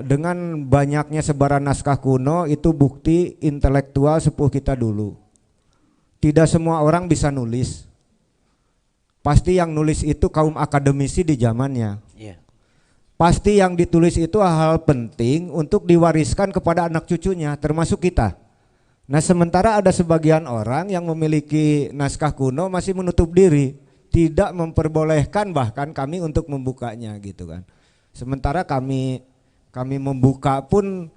dengan banyaknya sebaran naskah kuno itu bukti intelektual sepuh kita dulu. Tidak semua orang bisa nulis. Pasti yang nulis itu kaum akademisi di zamannya. Iya. Pasti yang ditulis itu hal penting untuk diwariskan kepada anak cucunya, termasuk kita. Nah, sementara ada sebagian orang yang memiliki naskah kuno masih menutup diri, tidak memperbolehkan bahkan kami untuk membukanya gitu kan. Sementara kami membuka pun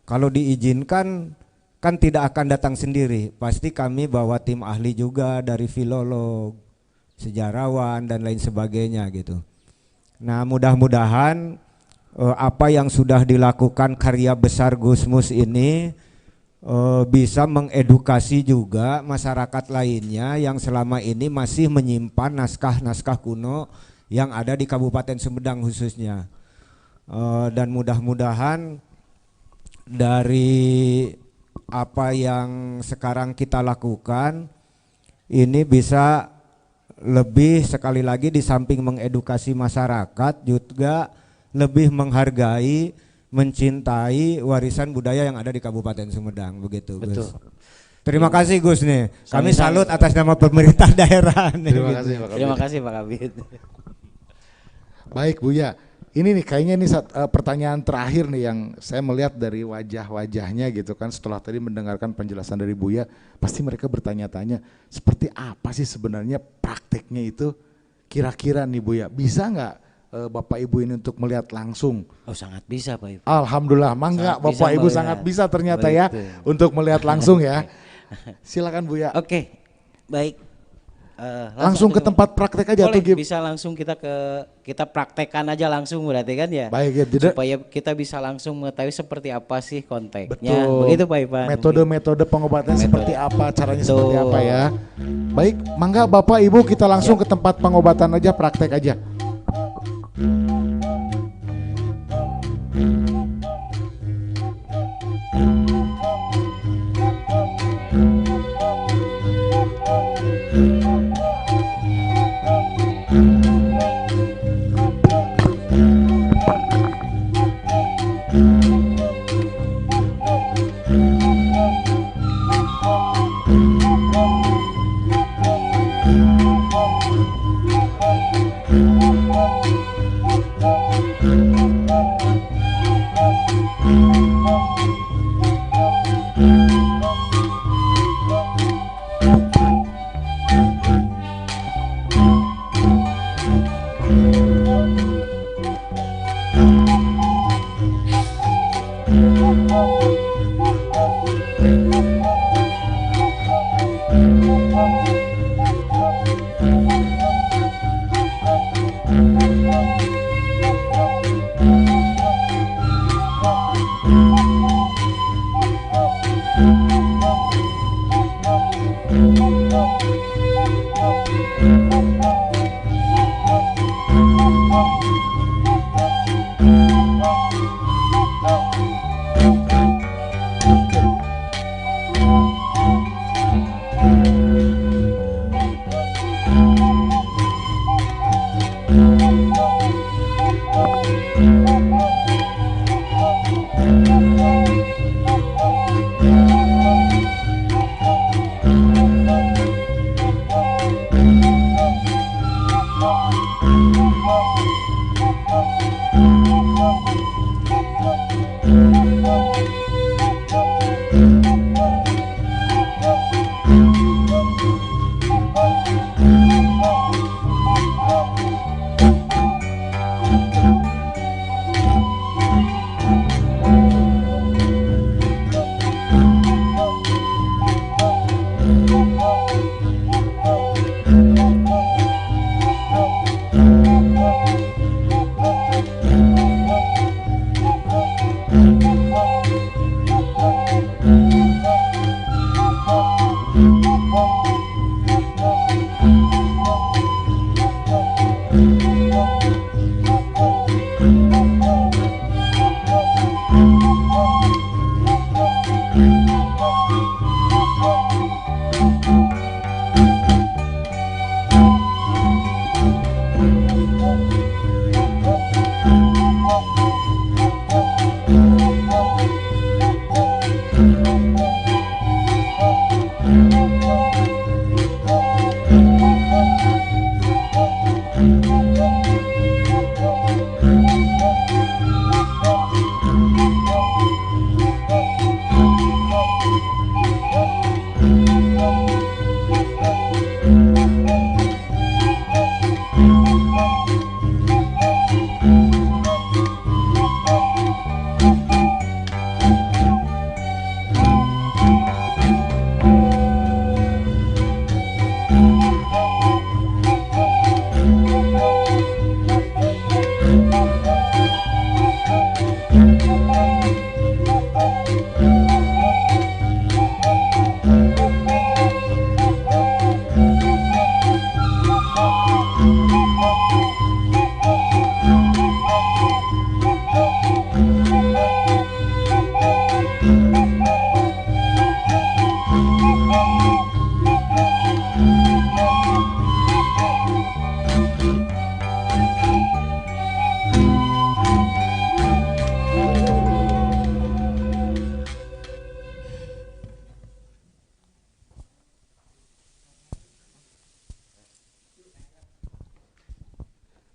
kalau diizinkan kan tidak akan datang sendiri. Pasti kami bawa tim ahli juga dari filolog, sejarawan dan lain sebagainya gitu. Nah, mudah-mudahan apa yang sudah dilakukan karya besar Gusmus ini bisa mengedukasi juga masyarakat lainnya yang selama ini masih menyimpan naskah-naskah kuno yang ada di Kabupaten Sumedang khususnya. Dan mudah-mudahan dari apa yang sekarang kita lakukan ini bisa lebih sekali lagi di samping mengedukasi masyarakat juga lebih menghargai, mencintai warisan budaya yang ada di Kabupaten Sumedang begitu. Betul. Gus. Terima kasih Gus nih. Kami salut atas nama pemerintah daerah. Terima kasih Pak Kabid. Terima kasih Pak Kabid. Baik Buya, ini nih kayaknya ini pertanyaan terakhir nih yang saya melihat dari wajah-wajahnya gitu kan setelah tadi mendengarkan penjelasan dari Buya, pasti mereka bertanya-tanya seperti apa sih sebenarnya prakteknya itu kira-kira nih Buya, bisa nggak Bapak Ibu ini untuk melihat langsung? Oh sangat bisa Pak Ibu. Alhamdulillah, mangga Bapak Ibu sangat bisa ternyata ya untuk melihat langsung ya. Silakan Buya. Oke, baik. Langsung ke tempat praktek aja boleh, tuh bisa langsung kita praktekkan aja langsung berarti kan ya. Baik ya, tidak supaya kita bisa langsung mengetahui seperti apa sih konteksnya. Betul. Begitu Pak Ivan. Metode-metode pengobatan seperti apa, caranya seperti apa ya. Baik, mangga Bapak Ibu kita langsung ke tempat pengobatan aja, praktek aja.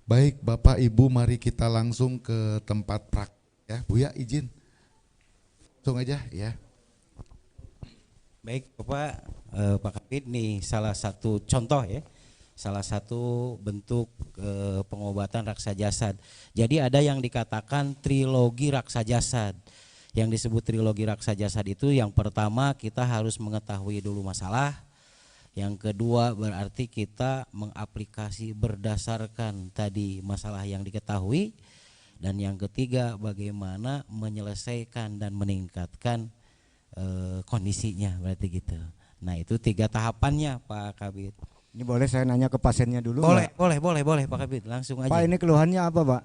Baik Bapak Ibu, mari kita langsung ke tempat praktek ya. Buya izin. Langsung aja ya. Baik Bapak, Pak Kabid, nih salah satu contoh ya, salah satu bentuk pengobatan raksa jasad. Jadi ada yang dikatakan trilogi raksa jasad. Yang disebut trilogi raksa jasad itu yang pertama kita harus mengetahui dulu masalah. Yang kedua berarti kita mengaplikasi berdasarkan tadi masalah yang diketahui. Dan yang ketiga bagaimana menyelesaikan dan meningkatkan kondisinya, berarti gitu. Nah itu 3 tahapannya Pak Kabid. Ini boleh saya nanya ke pasiennya dulu? Boleh, boleh Pak Kabid, langsung aja. Pak, ini keluhannya apa Pak?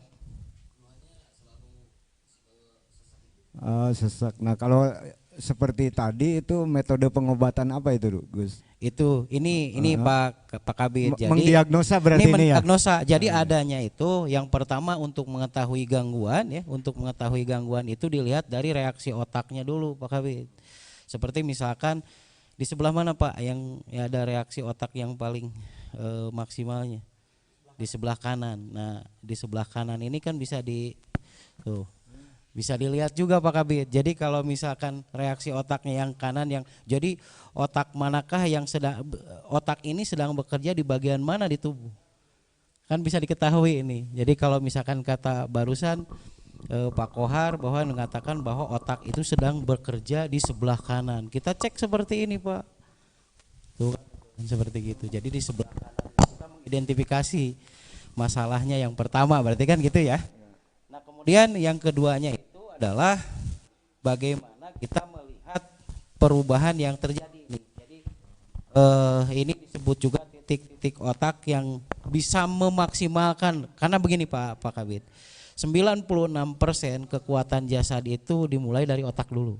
Sesak. Nah kalau seperti tadi itu metode pengobatan apa itu Gus? Itu ini Pak Kabid. Jadi mendiagnosa berarti ini ya? Mendiagnosa. Jadi adanya itu yang pertama untuk mengetahui gangguan ya, untuk mengetahui gangguan itu dilihat dari reaksi otaknya dulu Pak Kabid. Seperti misalkan di sebelah mana Pak yang ya, ada reaksi otak yang paling maksimalnya? Di sebelah kanan. Nah, di sebelah kanan ini kan bisa bisa dilihat juga Pak Kabid. Jadi kalau misalkan reaksi otaknya yang kanan yang jadi otak manakah yang otak ini sedang bekerja di bagian mana di tubuh? Kan bisa diketahui ini. Jadi kalau misalkan kata barusan Pak Kohar bahwa mengatakan bahwa otak itu sedang bekerja di sebelah kanan. Kita cek seperti ini Pak. Tuh seperti gitu. Jadi di sebelah kanan kita mengidentifikasi masalahnya yang pertama, berarti kan gitu ya. Nah kemudian yang keduanya itu adalah bagaimana kita melihat perubahan yang terjadi ini. Jadi ini disebut juga titik-titik otak yang bisa memaksimalkan, karena begini Pak Kabid, 96% kekuatan jasad itu dimulai dari otak dulu.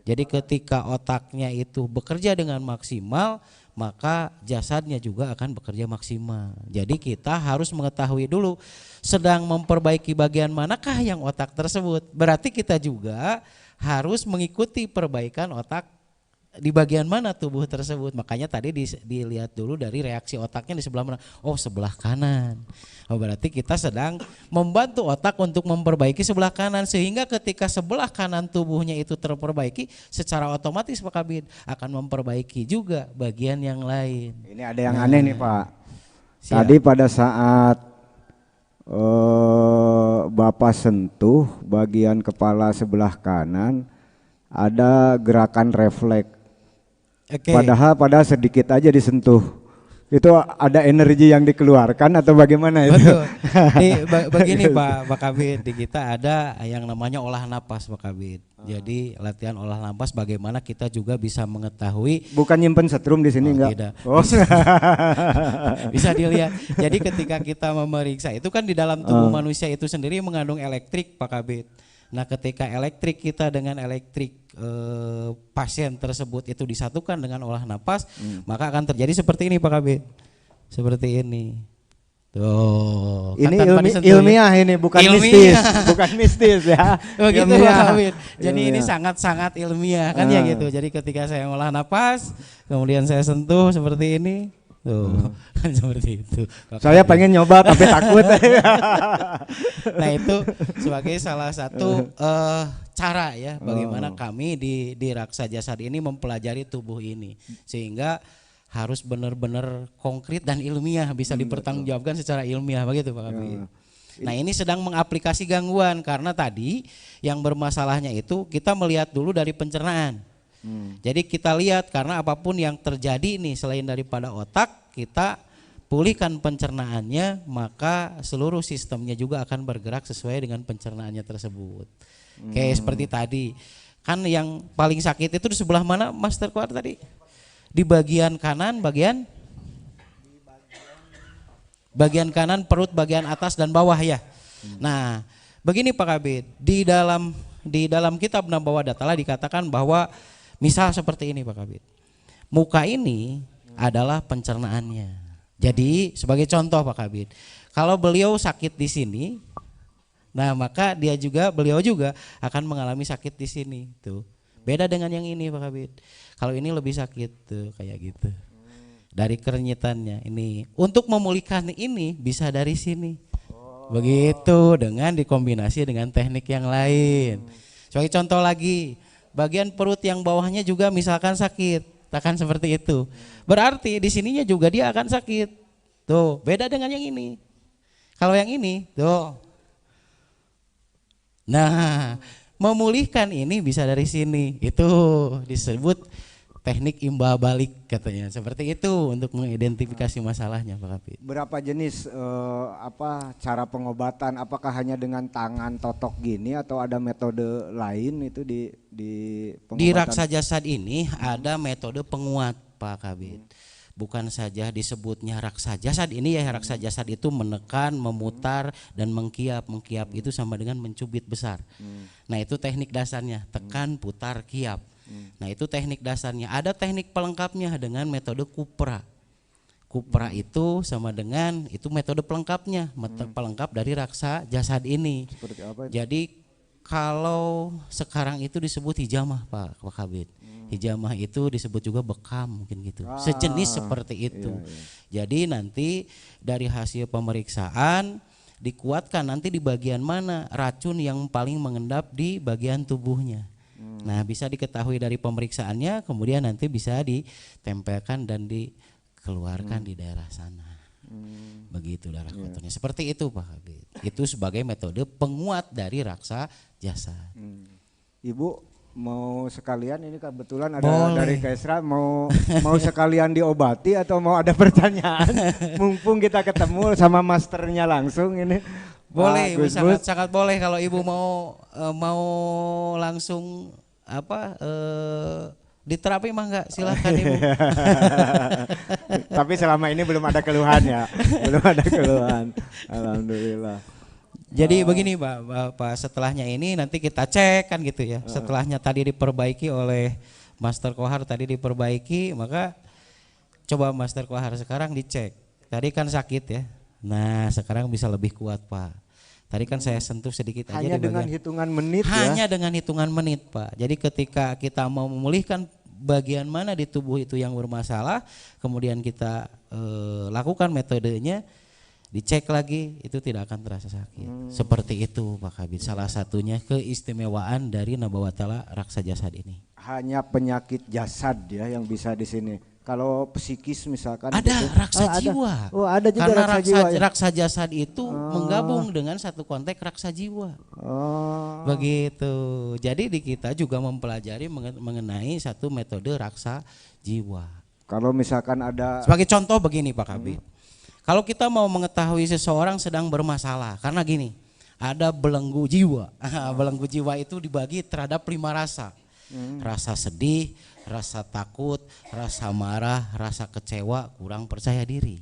Jadi ketika otaknya itu bekerja dengan maksimal, maka jasadnya juga akan bekerja maksimal. Jadi kita harus mengetahui dulu sedang memperbaiki bagian manakah yang otak tersebut. Berarti kita juga harus mengikuti perbaikan otak di bagian mana tubuh tersebut. Makanya tadi dilihat dulu dari reaksi otaknya di sebelah mana. Oh sebelah kanan. Oh, berarti kita sedang membantu otak untuk memperbaiki sebelah kanan. Sehingga ketika sebelah kanan tubuhnya itu terperbaiki, secara otomatis Pak Kabid akan memperbaiki juga bagian yang lain. Ini ada yang aneh nih Pak. Tadi pada saat Bapak sentuh bagian kepala sebelah kanan, ada gerakan refleks. Padahal sedikit aja disentuh. Itu ada energi yang dikeluarkan atau bagaimana itu? Betul. Begini Pak Kabid, di kita ada yang namanya olah napas Pak Kabid. Jadi latihan olah napas bagaimana kita juga bisa mengetahui. Bukan nyimpen setrum di sini enggak? Tidak. Bisa dilihat. Jadi ketika kita memeriksa itu kan di dalam tubuh manusia itu sendiri mengandung elektrik Pak Kabid. Nah ketika elektrik kita dengan elektrik pasien tersebut itu disatukan dengan olah napas, maka akan terjadi seperti ini Pak Kabid. Seperti ini. Tuh. Ini ilmiah ya? Ini bukan mistis, bukan mistis ya. Begitu Pak Kabid. Jadi ini sangat-sangat ilmiah kan ya gitu. Jadi ketika saya olah napas, kemudian saya sentuh seperti ini. Tuh, kan seperti itu. Saya pengen nyoba tapi takut. Nah itu sebagai salah satu cara ya bagaimana kami di Raksa Jasad ini mempelajari tubuh ini sehingga harus benar-benar konkret dan ilmiah, bisa dipertanggungjawabkan secara ilmiah begitu Pak Kabid. Nah ini sedang mengaplikasi gangguan karena tadi yang bermasalahnya itu kita melihat dulu dari pencernaan. Jadi kita lihat karena apapun yang terjadi nih selain daripada otak, kita pulihkan pencernaannya, maka seluruh sistemnya juga akan bergerak sesuai dengan pencernaannya tersebut. Kayak seperti tadi, kan yang paling sakit itu di sebelah mana Master Kuar tadi? Di bagian kanan, bagian kanan perut bagian atas dan bawah ya. Nah begini Pak Kabid, di dalam kitab Nabawa Datala dikatakan bahwa misal seperti ini Pak Kabid, muka ini adalah pencernaannya. Jadi sebagai contoh Pak Kabid, kalau beliau sakit di sini, nah maka beliau juga akan mengalami sakit di sini. Tuh beda dengan yang ini Pak Kabid. Kalau ini lebih sakit tuh kayak gitu. Dari kerenyitannya ini. Untuk memulihkan ini bisa dari sini. Begitu dengan dikombinasi dengan teknik yang lain. Sebagai contoh lagi, bagian perut yang bawahnya juga misalkan sakit, akan seperti itu. Berarti di sininya juga dia akan sakit. Tuh, beda dengan yang ini. Kalau yang ini, tuh. Nah, memulihkan ini bisa dari sini. Itu disebut teknik imbal balik katanya. Seperti itu untuk mengidentifikasi masalahnya, Pak Kapit. Berapa jenis cara pengobatan? Apakah hanya dengan tangan totok gini atau ada metode lain itu di pengobatan? Di raksa jasad ini ada metode penguat, Pak Kabit. Bukan saja disebutnya raksa jasad ini ya, raksa jasad itu menekan, memutar dan mengkiap. Mengkiap itu sama dengan mencubit besar. Nah, itu teknik dasarnya, tekan, putar, kiap. Nah, itu teknik dasarnya. Ada teknik pelengkapnya dengan metode kupra. Kupra itu sama dengan itu metode pelengkapnya, pelengkap dari raksa jasad ini. Seperti apa itu? Jadi kalau sekarang itu disebut hijamah, Pak Kabit. Hijamah itu disebut juga bekam mungkin gitu. Sejenis seperti itu. Iya. Jadi nanti dari hasil pemeriksaan dikuatkan nanti di bagian mana racun yang paling mengendap di bagian tubuhnya. Nah, bisa diketahui dari pemeriksaannya, kemudian nanti bisa ditempelkan dan dikeluarkan di daerah sana. Begitu darah kotornya. Seperti itu, Pak Habib. Itu sebagai metode penguat dari raksa jasad. Ibu mau sekalian, ini kebetulan ada dari Kesra, mau sekalian diobati atau mau ada pertanyaan? Mumpung kita ketemu sama masternya langsung ini. Boleh, sangat boleh kalau ibu mau langsung diterapi mah enggak, silahkan ibu. Tapi selama ini belum ada keluhan ya, belum ada keluhan. Alhamdulillah. Jadi begini Pak, setelahnya ini nanti kita cek kan gitu ya. Setelahnya tadi diperbaiki oleh Master Kohar, tadi diperbaiki, maka coba Master Kohar sekarang dicek. Tadi kan sakit ya. Nah, sekarang bisa lebih kuat, Pak. Tadi kan saya sentuh sedikit aja hanya dengan hitungan menit ya. Hanya dengan hitungan menit, Pak. Jadi ketika kita mau memulihkan bagian mana di tubuh itu yang bermasalah, kemudian kita lakukan metodenya, dicek lagi, itu tidak akan terasa sakit. Seperti itu Pak Kabit. Salah satunya keistimewaan dari Nabawatala raksa jasad ini. Hanya penyakit jasad ya yang bisa di sini. Kalau psikis misalkan ada gitu. Raksa jiwa. Oh, ada juga karena raksa jiwa. Ya? Raksa jasad itu menggabung dengan satu konteks raksa jiwa. Begitu. Jadi di kita juga mempelajari mengenai satu metode raksa jiwa. Kalau misalkan ada sebagai contoh begini Pak Kabit. Kalau kita mau mengetahui seseorang sedang bermasalah, karena gini, ada belenggu jiwa. Belenggu jiwa itu dibagi terhadap 5 rasa. Rasa sedih, rasa takut, rasa marah, rasa kecewa, kurang percaya diri.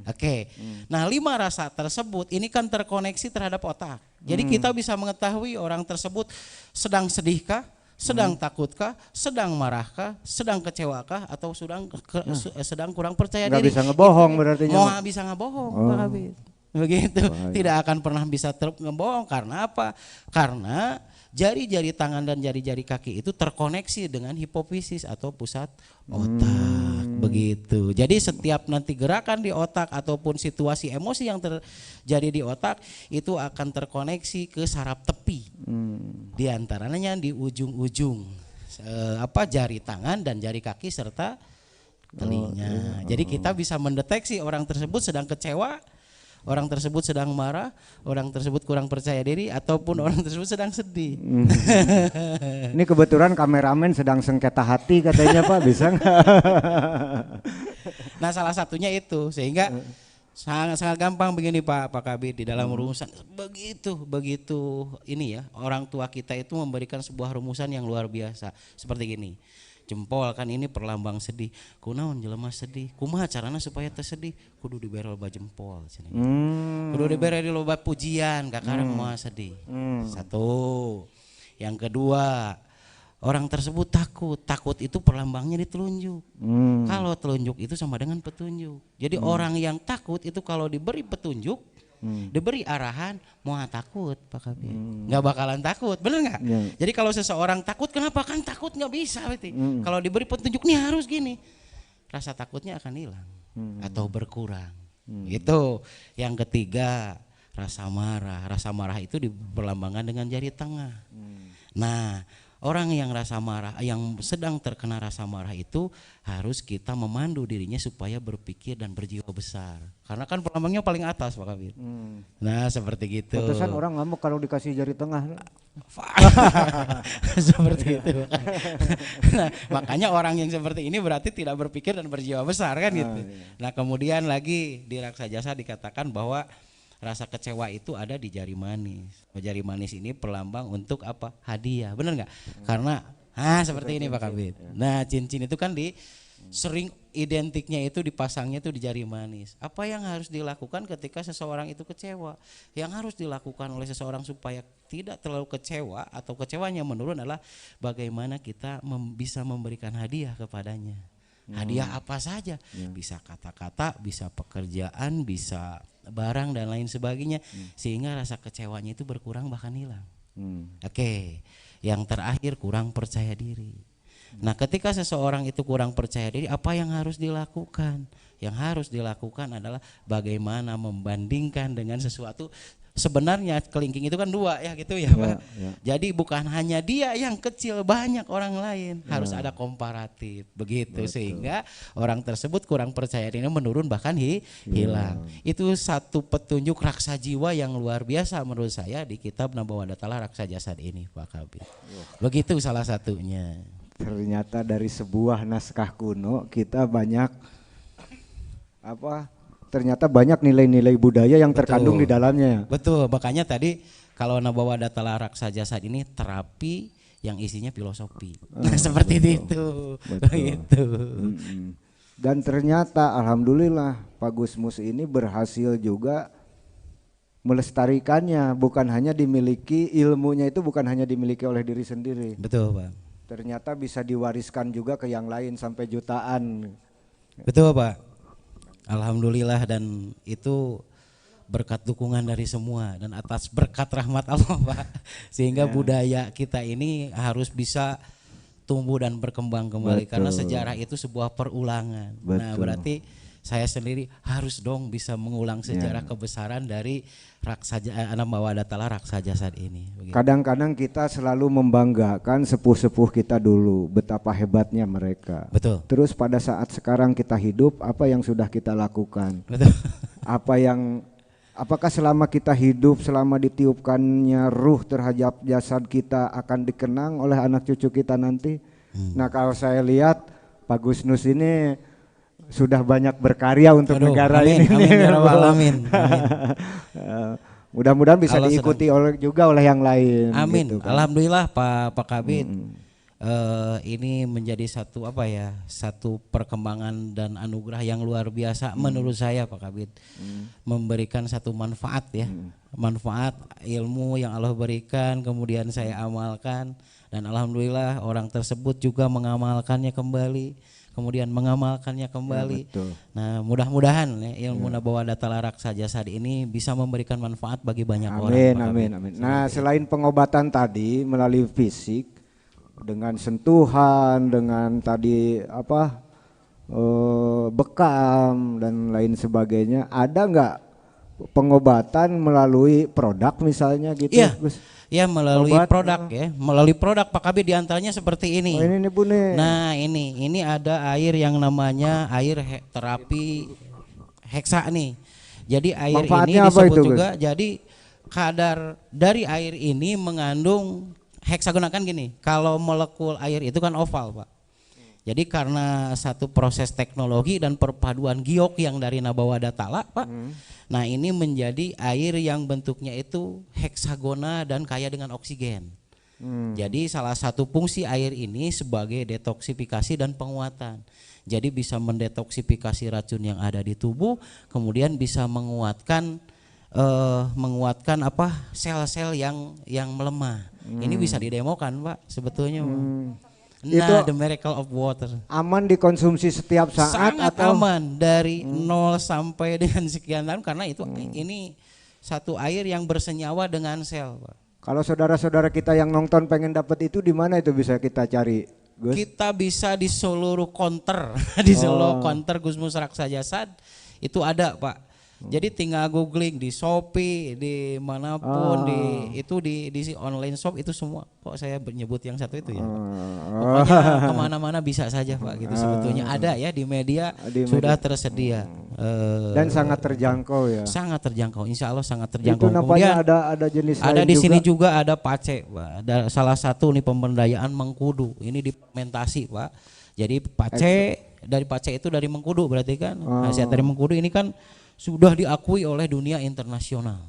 Oke. Nah, 5 rasa tersebut ini kan terkoneksi terhadap otak. Jadi kita bisa mengetahui orang tersebut sedang sedihkah, sedang takutkah, sedang marahkah, sedang kecewakah, atau sedang kurang percaya diri. Nggak bisa ngebohong berarti. Mau bisa ngebohong, Pak Habib. Begitu. Tidak akan pernah bisa ngebohong. Karena apa? Karena jari-jari tangan dan jari-jari kaki itu terkoneksi dengan hipofisis atau pusat otak. Begitu. Jadi setiap nanti gerakan di otak ataupun situasi emosi yang terjadi di otak itu akan terkoneksi ke saraf tepi. Di antaranya di ujung-ujung jari tangan dan jari kaki serta telinga. Jadi kita bisa mendeteksi orang tersebut sedang kecewa, orang tersebut sedang marah, orang tersebut kurang percaya diri, ataupun orang tersebut sedang sedih. Ini kebetulan kameramen sedang sengketa hati katanya Pak, bisa nggak? Nah, salah satunya itu, sehingga sangat gampang begini Pak Kabid, di dalam rumusan begitu ini ya, orang tua kita itu memberikan sebuah rumusan yang luar biasa seperti gini. Jempol kan ini perlambang sedih. Kunaon jelema sedih? Kumaha carana supaya tersedih? Kudu dibere loba jempol. Kudu dibere di loba pujian, kakareng moal sedih. Satu. Yang kedua, orang tersebut takut. Takut itu perlambangnya ditelunjuk. Kalau telunjuk itu sama dengan petunjuk. Jadi orang yang takut itu kalau diberi petunjuk, diberi arahan, mau takut Pak Kabir, nggak bakalan takut, bener nggak? Jadi kalau seseorang takut, kenapa? Kan takut nggak bisa, kalau diberi petunjuk nih harus gini, rasa takutnya akan hilang atau berkurang. Itu. Yang ketiga, rasa marah. Rasa marah itu diperlambangkan dengan jari tengah. Nah, orang yang rasa marah, yang sedang terkena rasa marah itu harus kita memandu dirinya supaya berpikir dan berjiwa besar. Karena kan perlambangnya paling atas Pak Kabir. Nah seperti gitu. Pantesan orang ngamuk kalau dikasih jari tengah. Seperti itu. Nah, makanya orang yang seperti ini berarti tidak berpikir dan berjiwa besar kan gitu. Nah kemudian lagi di Raksa Jasa dikatakan bahwa rasa kecewa itu ada di jari manis. Jari manis ini perlambang untuk apa? Hadiah, benar nggak? Karena seperti ini Pak Kabit. Nah cincin itu kan sering identiknya itu dipasangnya itu di jari manis. Apa yang harus dilakukan ketika seseorang itu kecewa? Yang harus dilakukan oleh seseorang supaya tidak terlalu kecewa atau kecewanya menurun adalah bagaimana kita bisa memberikan hadiah kepadanya. Hadiah apa saja? Bisa kata-kata, bisa pekerjaan, bisa barang dan lain sebagainya, sehingga rasa kecewanya itu berkurang bahkan hilang. Oke. Yang terakhir kurang percaya diri. Nah ketika seseorang itu kurang percaya diri, apa yang harus dilakukan? Yang harus dilakukan adalah bagaimana membandingkan dengan sesuatu. Sebenarnya kelingking itu kan dua ya gitu ya Pak. Jadi bukan hanya dia yang kecil, banyak orang lain. Harus ada komparatif begitu. Betul. Sehingga orang tersebut kurang percaya diri menurun bahkan hilang. Itu satu petunjuk raksa jiwa yang luar biasa menurut saya di kitab Nabawadatala Raksa Jasad ini Pak Kabir. Begitu salah satunya. Ternyata dari sebuah naskah kuno kita banyak ternyata banyak nilai-nilai budaya yang terkandung di dalamnya. Betul, makanya tadi kalau Nabawadatala Raksa Jasad ini terapi yang isinya filosofi. Seperti itu. Begitu. Dan ternyata alhamdulillah Pak Gusmus ini berhasil juga melestarikannya, bukan hanya dimiliki, ilmunya itu bukan hanya dimiliki oleh diri sendiri. Betul Pak. Ternyata bisa diwariskan juga ke yang lain sampai jutaan. Betul Pak. Alhamdulillah, dan itu berkat dukungan dari semua dan atas berkat rahmat Allah Pak. Sehingga budaya kita ini harus bisa tumbuh dan berkembang kembali. Karena sejarah itu sebuah perulangan. Nah berarti saya sendiri harus dong bisa mengulang sejarah kebesaran dari Nabawadatala Raksa Jasad ini. Kadang-kadang kita selalu membanggakan sepuh-sepuh kita dulu, betapa hebatnya mereka. Betul. Terus pada saat sekarang kita hidup, apa yang sudah kita lakukan? Betul. Apakah selama kita hidup, selama ditiupkannya ruh terhadap jasad kita akan dikenang oleh anak cucu kita nanti? Nah kalau saya lihat Pak Gusnus ini sudah banyak berkarya untuk negara ini. Amin. Mudah-mudahan bisa diikuti oleh yang lain. Amin. Gitu kan. Alhamdulillah Pak Kabit. Ini menjadi satu perkembangan dan anugerah yang luar biasa menurut saya Pak Kabit. Memberikan satu manfaat manfaat ilmu yang Allah berikan, kemudian saya amalkan, dan alhamdulillah orang tersebut juga mengamalkannya kembali. Kemudian mengamalkannya kembali. Nah mudah-mudahan ilmu Nabawadatala Raksa Jasad ini bisa memberikan manfaat bagi banyak orang. Amin. Nah selain pengobatan tadi melalui fisik dengan sentuhan, dengan tadi bekam dan lain sebagainya, ada nggak pengobatan melalui produk misalnya gitu? Ya melalui produk melalui produk Pak Kabit diantaranya seperti ini. Ini Bu nih. Nah ini ada air yang namanya air terapi heksa nih. Jadi air ini disebut juga. Jadi kadar dari air ini mengandung heksagon kan gini. Kalau molekul air itu kan oval Pak. Jadi karena satu proses teknologi dan perpaduan giok yang dari Nabawadatala Pak. Nah ini menjadi air yang bentuknya itu heksagona dan kaya dengan oksigen. Jadi salah satu fungsi air ini sebagai detoksifikasi dan penguatan. Jadi bisa mendetoksifikasi racun yang ada di tubuh, kemudian bisa menguatkan sel-sel yang melemah. Ini bisa didemokan Pak sebetulnya. Nah, the miracle of water. Aman dikonsumsi setiap saat? Sangat aman dari 0 sampai dengan sekian tahun, karena itu ini satu air yang bersenyawa dengan sel Pak. Kalau saudara-saudara kita yang nonton pengen dapat itu di mana itu bisa kita cari Gus? Kita bisa di seluruh counter di seluruh counter Gusmus Raksa Jasad itu ada Pak. Jadi tinggal googling di Shopee, di manapun, di online shop itu semua. Kok saya menyebut yang satu itu ya? Pokoknya kemana-mana bisa saja Pak. Gitu sebetulnya ada ya di media sudah tersedia. Dan sangat terjangkau ya. Sangat terjangkau, insya Allah sangat terjangkau. Itu nampaknya ada jenis ada lain di juga. sini juga ada pace, Pak. Ada salah satu nih pemberdayaan mengkudu. Ini dipigmentasi Pak. Jadi pace dari pace itu dari mengkudu berarti kan. Hasil dari mengkudu ini kan sudah diakui oleh dunia internasional.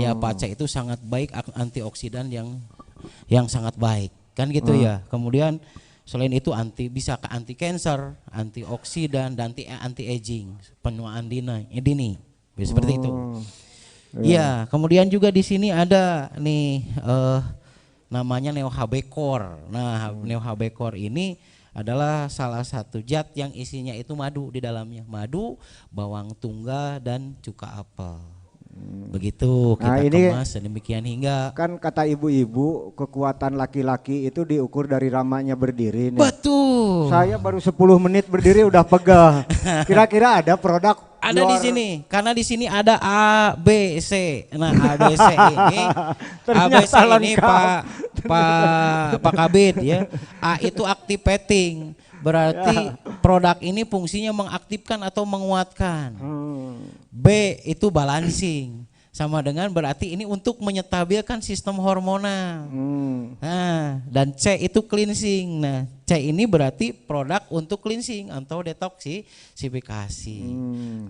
Ya pace itu sangat baik, antioksidan yang sangat baik kan gitu ya. Kemudian selain itu bisa ke anti cancer, antioksidan dan anti aging, penuaan dini. Seperti itu. Ya, kemudian juga di sini ada nih namanya Neo HB Core. Nah, Neo HB Core ini adalah salah satu zat yang isinya itu madu di dalamnya. Madu, bawang tunggal dan cuka apel. Begitu kita kemas demikian hingga kan kata ibu-ibu kekuatan laki-laki itu diukur dari ramanya berdiri nih. Betul. Saya baru 10 menit berdiri udah pegah. Kira-kira ada produk ada di sini karena di sini ada A B C. Nah, A B C ini A B C ini Pak Kabid ya. A itu activating. Berarti produk ini fungsinya mengaktifkan atau menguatkan. B itu balancing. Sama dengan berarti ini untuk menyetabilkan sistem hormonal. Nah, dan C itu cleansing. Nah, C ini berarti produk untuk cleansing atau detoksifikasi.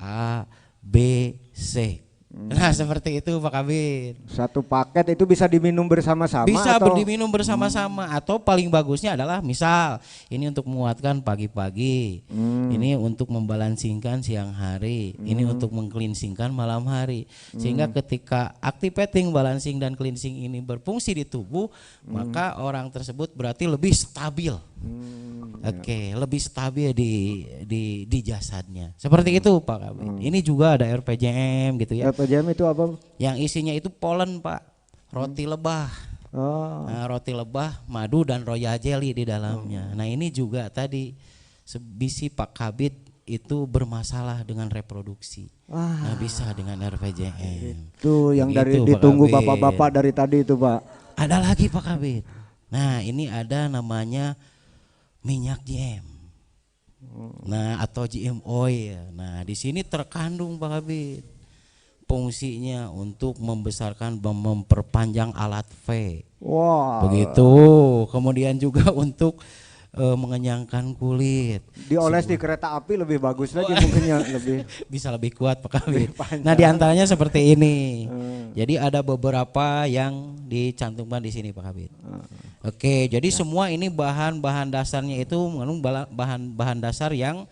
A, B, C. Nah, seperti itu Pak Kabir. Satu paket itu bisa diminum bersama-sama bisa atau diminum bersama-sama atau paling bagusnya adalah misal ini untuk menguatkan pagi-pagi, ini untuk membalansingkan siang hari, ini untuk mengcleansingkan malam hari. Sehingga ketika activating, balancing dan cleansing ini berfungsi di tubuh, maka orang tersebut berarti lebih stabil. Oke, lebih stabil di jasadnya. Seperti itu Pak Kabir. Ini juga ada RPJM gitu ya. RPJM itu apa? Yang isinya itu polen Pak, roti lebah. Nah, roti lebah, madu dan royal jelly di dalamnya. Nah ini juga tadi bisi Pak Kabid itu bermasalah dengan reproduksi. Nah bisa dengan RPJM. Itu yang begitu, dari ditunggu bapak-bapak dari tadi itu Pak. Ada lagi Pak Kabid. Nah ini ada namanya minyak GM. Nah atau GM oil. Nah di sini terkandung Pak Kabid. Fungsinya untuk membesarkan, memperpanjang alat V. Begitu. Kemudian juga untuk mengenyangkan kulit. Dioles di kereta api lebih bagus lagi mungkinnya lebih bisa lebih kuat Pak Kabid. Nah diantaranya seperti ini. Jadi ada beberapa yang dicantumkan di sini Pak Kabid. Oke, jadi semua ini bahan-bahan dasarnya itu mengandung bahan dasar yang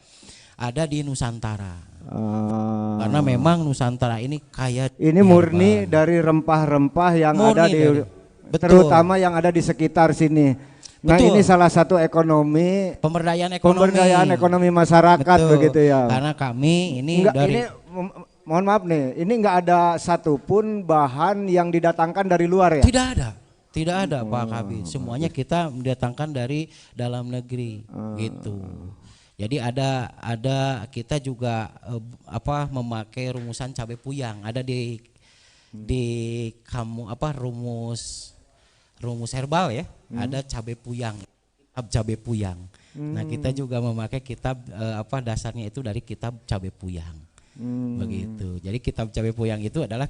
ada di Nusantara. Karena memang Nusantara ini kaya. Ini murni dari rempah-rempah yang ada di terutama yang ada di sekitar sini. Nah ini salah satu pemberdayaan ekonomi masyarakat. Betul. Begitu ya. Karena kami ini mohon maaf nih, ini enggak ada satupun bahan yang didatangkan dari luar ya? Tidak ada Pak Kabid. Semuanya kita mendatangkan dari dalam negeri gitu. Jadi ada kita juga memakai rumusan cabai puyang, ada di rumus herbal ya, ada cabai puyang, kitab cabai puyang. Nah kita juga memakai kitab dasarnya itu dari kitab cabai puyang, begitu. Jadi kitab cabai puyang itu adalah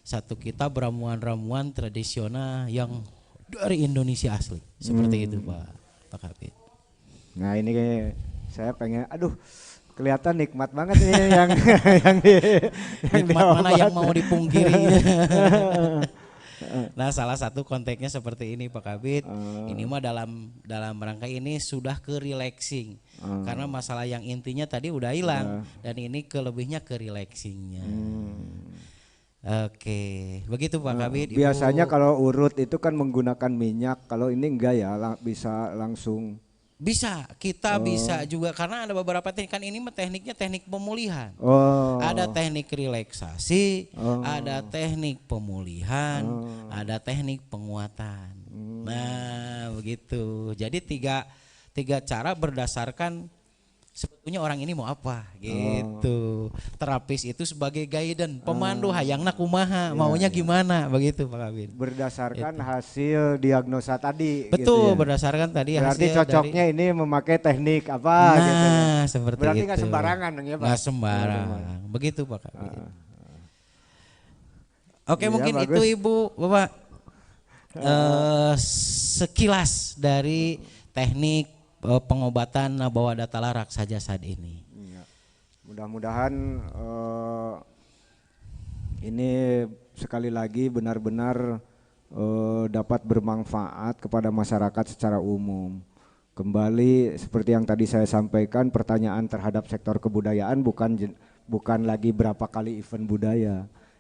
satu kitab ramuan-ramuan tradisional yang dari Indonesia asli, seperti itu Pak Kabid. Nah ini saya pengen, kelihatan nikmat banget nih yang nikmat mana yang mau dipungkiri. Nah salah satu konteksnya seperti ini Pak Kabid. Ini mah dalam rangka ini sudah ke relaxing. Karena masalah yang intinya tadi udah hilang dan ini kelebihnya ke relaxingnya. Oke, begitu Pak Kabid. Biasanya kalau urut itu kan menggunakan minyak, kalau ini enggak ya, bisa langsung. Bisa, kita bisa juga karena ada beberapa teknik, kan ini tekniknya teknik pemulihan. Ada teknik relaksasi, ada teknik pemulihan, ada teknik penguatan. Nah, begitu. Jadi tiga cara berdasarkan sebetulnya orang ini mau apa gitu. Terapis itu sebagai guidance, pemandu hayangna kumaha, maunya gimana begitu Pak Kabid. Berdasarkan hasil diagnosa tadi. Betul, gitu ya? berdasarkan tadi berarti hasil cocoknya dari, ini memakai teknik apa nah, gitu ya. Seperti berarti itu. nggak sembarangan dong ya Pak. Nggak sembarang. Begitu Pak Kabid. Oke, Ya, mungkin bagus. itu Ibu, Bapak. Sekilas dari teknik pengobatan bawah data larak saja saat ini. Iya. Mudah-mudahan ini sekali lagi benar-benar dapat bermanfaat kepada masyarakat secara umum. Kembali seperti yang tadi saya sampaikan, pertanyaan terhadap sektor kebudayaan bukan lagi berapa kali event budaya.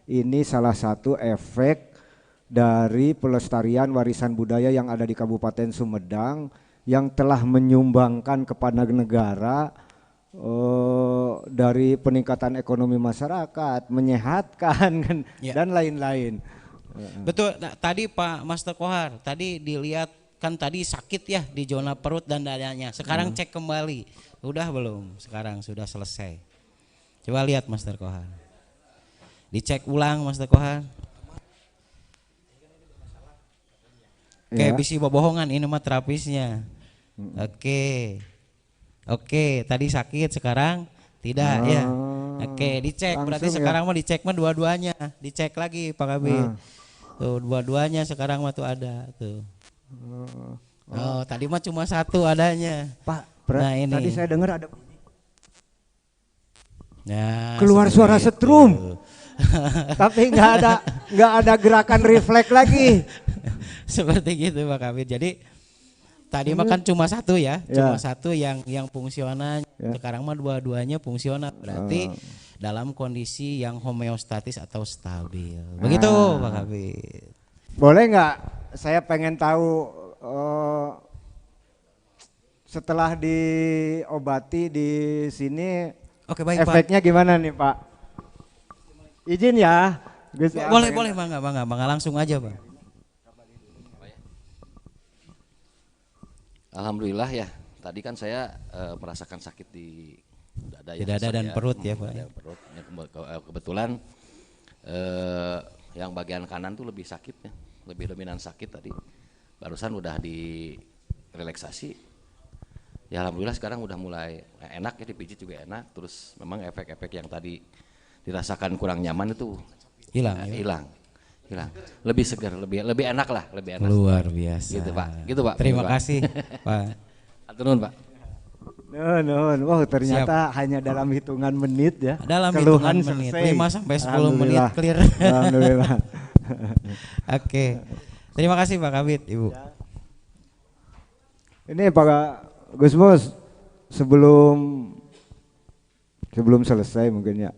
Ini salah satu efek dari pelestarian warisan budaya yang ada di Kabupaten Sumedang yang telah menyumbangkan kepada negara dari peningkatan ekonomi masyarakat, menyehatkan kan, dan lain-lain. Betul, tadi Pak Master Kohar, tadi dilihat kan tadi sakit ya di zona perut dan dadanya. Sekarang cek kembali, udah belum? Sekarang sudah selesai. Coba lihat Master Kohar, dicek ulang Master Kohar. Kayak bisi bohongan ini mah terapisnya. Oke, tadi sakit sekarang tidak ya. Oke, dicek berarti sekarang mah dicek mah dua-duanya, dicek lagi Pak Kabid. Tuh dua-duanya sekarang mah tuh ada tuh. Oh, tadi mah cuma satu adanya. Pak, nah ini. tadi saya dengar ada nah, keluar suara setrum. Tapi nggak ada gerakan refleks lagi. Seperti gitu Pak Kabid. Jadi tadi mah kan cuma satu ya, cuma satu yang fungsional. Sekarang mah dua-duanya fungsional. Berarti dalam kondisi yang homeostatis atau stabil. Begitu Pak Kabid. Boleh nggak? Saya pengen tahu setelah diobati di sini, baik, efeknya Pak. gimana nih Pak? Izin ya. Boleh bangga langsung aja Pak. Alhamdulillah ya, tadi kan saya merasakan sakit di dada, di dada dan perut ya Pak. Perut. Kebetulan yang bagian kanan tuh lebih sakit ya, lebih dominan sakit tadi. Barusan udah di relaksasi. Ya alhamdulillah sekarang udah mulai enak ya, dipijit juga enak. Terus memang efek-efek yang tadi dirasakan kurang nyaman itu hilang. Lebih segar, lebih enak lah, lebih enak. Luar biasa. Gitu Pak. Terima kasih Pak. Aturun Pak. Nuhun. Wah, ternyata hanya dalam hitungan menit ya. Dalam keluhan hitungan menit, selesai. 5 sampai 10 menit clear. Alhamdulillah. Oke. Terima kasih Pak Kabid, Ibu. Ini Pak Gusmus, sebelum selesai mungkin ya,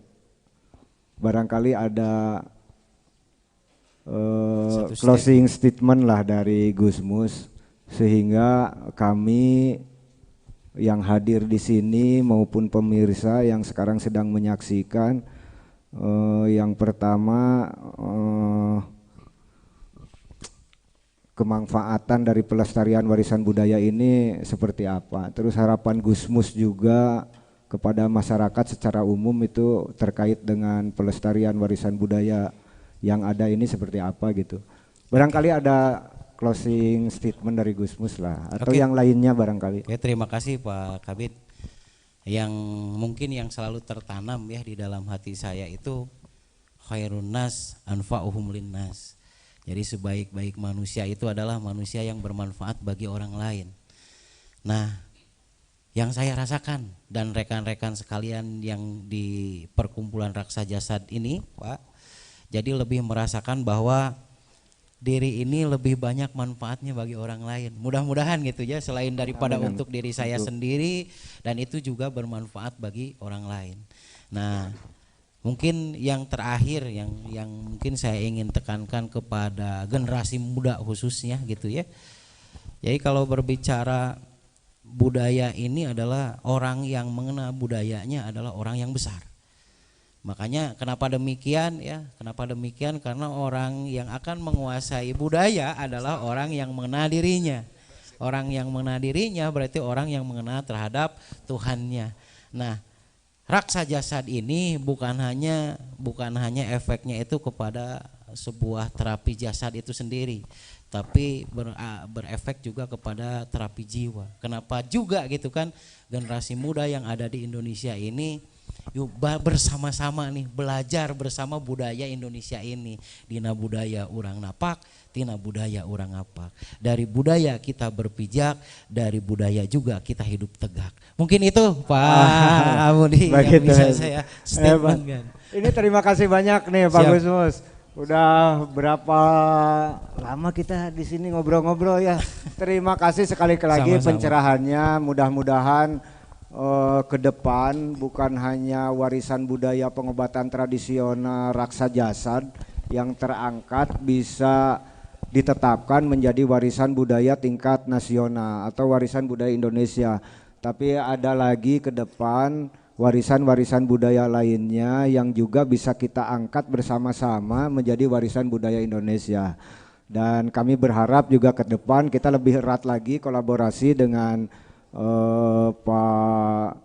barangkali ada closing statement lah dari Gusmus, sehingga kami yang hadir di sini maupun pemirsa yang sekarang sedang menyaksikan, yang pertama kemanfaatan dari pelestarian warisan budaya ini seperti apa, terus harapan Gusmus juga kepada masyarakat secara umum itu terkait dengan pelestarian warisan budaya yang ada ini seperti apa gitu. Barangkali ada closing statement dari Gusmus lah, atau yang lainnya barangkali. Oke, terima kasih Pak Kabid. Yang mungkin yang selalu tertanam ya di dalam hati saya itu khairun nas anfa'uhum linnas. Jadi sebaik-baik manusia itu adalah manusia yang bermanfaat bagi orang lain. Nah, yang saya rasakan dan rekan-rekan sekalian yang di perkumpulan Raksa Jasad ini, Pak, jadi lebih merasakan bahwa diri ini lebih banyak manfaatnya bagi orang lain. Mudah-mudahan gitu ya, selain daripada untuk diri saya sendiri, dan itu juga bermanfaat bagi orang lain. Nah, mungkin yang terakhir yang mungkin saya ingin tekankan kepada generasi muda khususnya gitu ya. Jadi kalau berbicara budaya ini adalah orang yang mengenal budayanya adalah orang yang besar. Makanya kenapa demikian ya? Kenapa demikian? Karena orang yang akan menguasai budaya adalah orang yang mengenal dirinya. Orang yang mengenal dirinya berarti orang yang mengenal terhadap Tuhannya. Nah, raksa jasad ini bukan hanya efeknya itu kepada sebuah terapi jasad itu sendiri, tapi berefek juga kepada terapi jiwa. Kenapa juga gitu kan, generasi muda yang ada di Indonesia ini yuk bersama-sama nih belajar bersama budaya Indonesia ini. Dina budaya urang napak, tina budaya urang apak. Dari budaya kita berpijak, dari budaya juga kita hidup tegak. Mungkin itu Pak Budi yang bisa saya statementkan. Ini terima kasih banyak nih Pak Gusmus. Udah berapa lama kita di sini ngobrol-ngobrol ya. Terima kasih sekali lagi pencerahannya. Mudah-mudahan ke depan bukan hanya warisan budaya pengobatan tradisional raksa jasad yang terangkat bisa ditetapkan menjadi warisan budaya tingkat nasional atau warisan budaya Indonesia, tapi ada lagi ke depan warisan-warisan budaya lainnya yang juga bisa kita angkat bersama-sama menjadi warisan budaya Indonesia. Dan kami berharap juga ke depan kita lebih erat lagi kolaborasi dengan Pak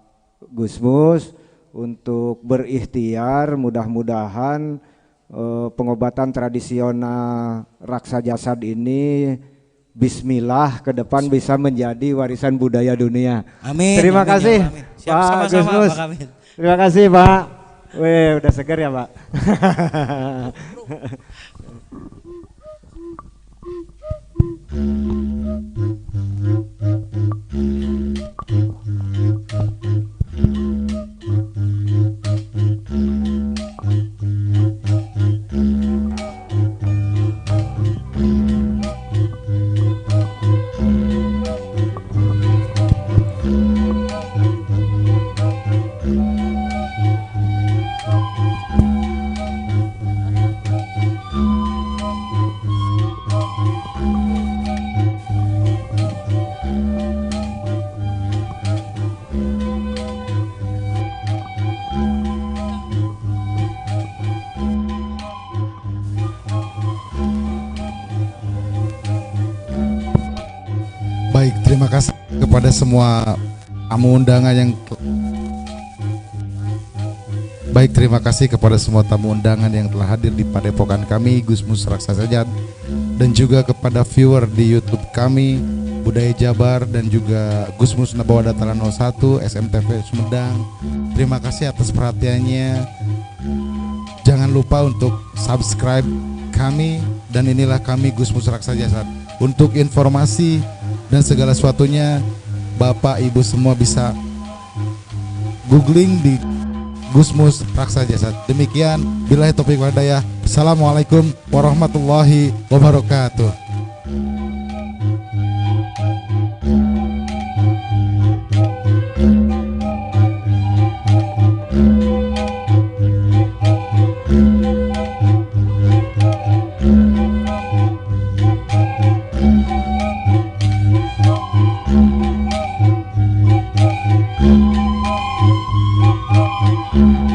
Gusmus untuk berikhtiar, mudah-mudahan pengobatan tradisional raksa jasad ini bismillah ke depan bisa menjadi warisan budaya dunia. Amin. Terima kasih ya, siap, Pak sama-sama, Gusmus. Pak Amin. Terima kasih Pak. Wih, udah segar ya Pak. Baik, terima kasih kepada semua tamu undangan yang telah hadir di padepokan kami Gusmus Raksa Jasad, dan juga kepada viewer di YouTube kami Budaya Jabar dan juga Gusmus Nabawa Dataran 01 SMTV Sumedang. Terima kasih atas perhatiannya. Jangan lupa untuk subscribe kami, dan inilah kami Gusmus Raksa Jasad. Untuk informasi dan segala sesuatunya Bapak Ibu semua bisa googling di Gusmus Raksa Jasad. Demikian, billahi taufiq wal hidayah. Assalamualaikum warahmatullahi wabarakatuh. Thank you.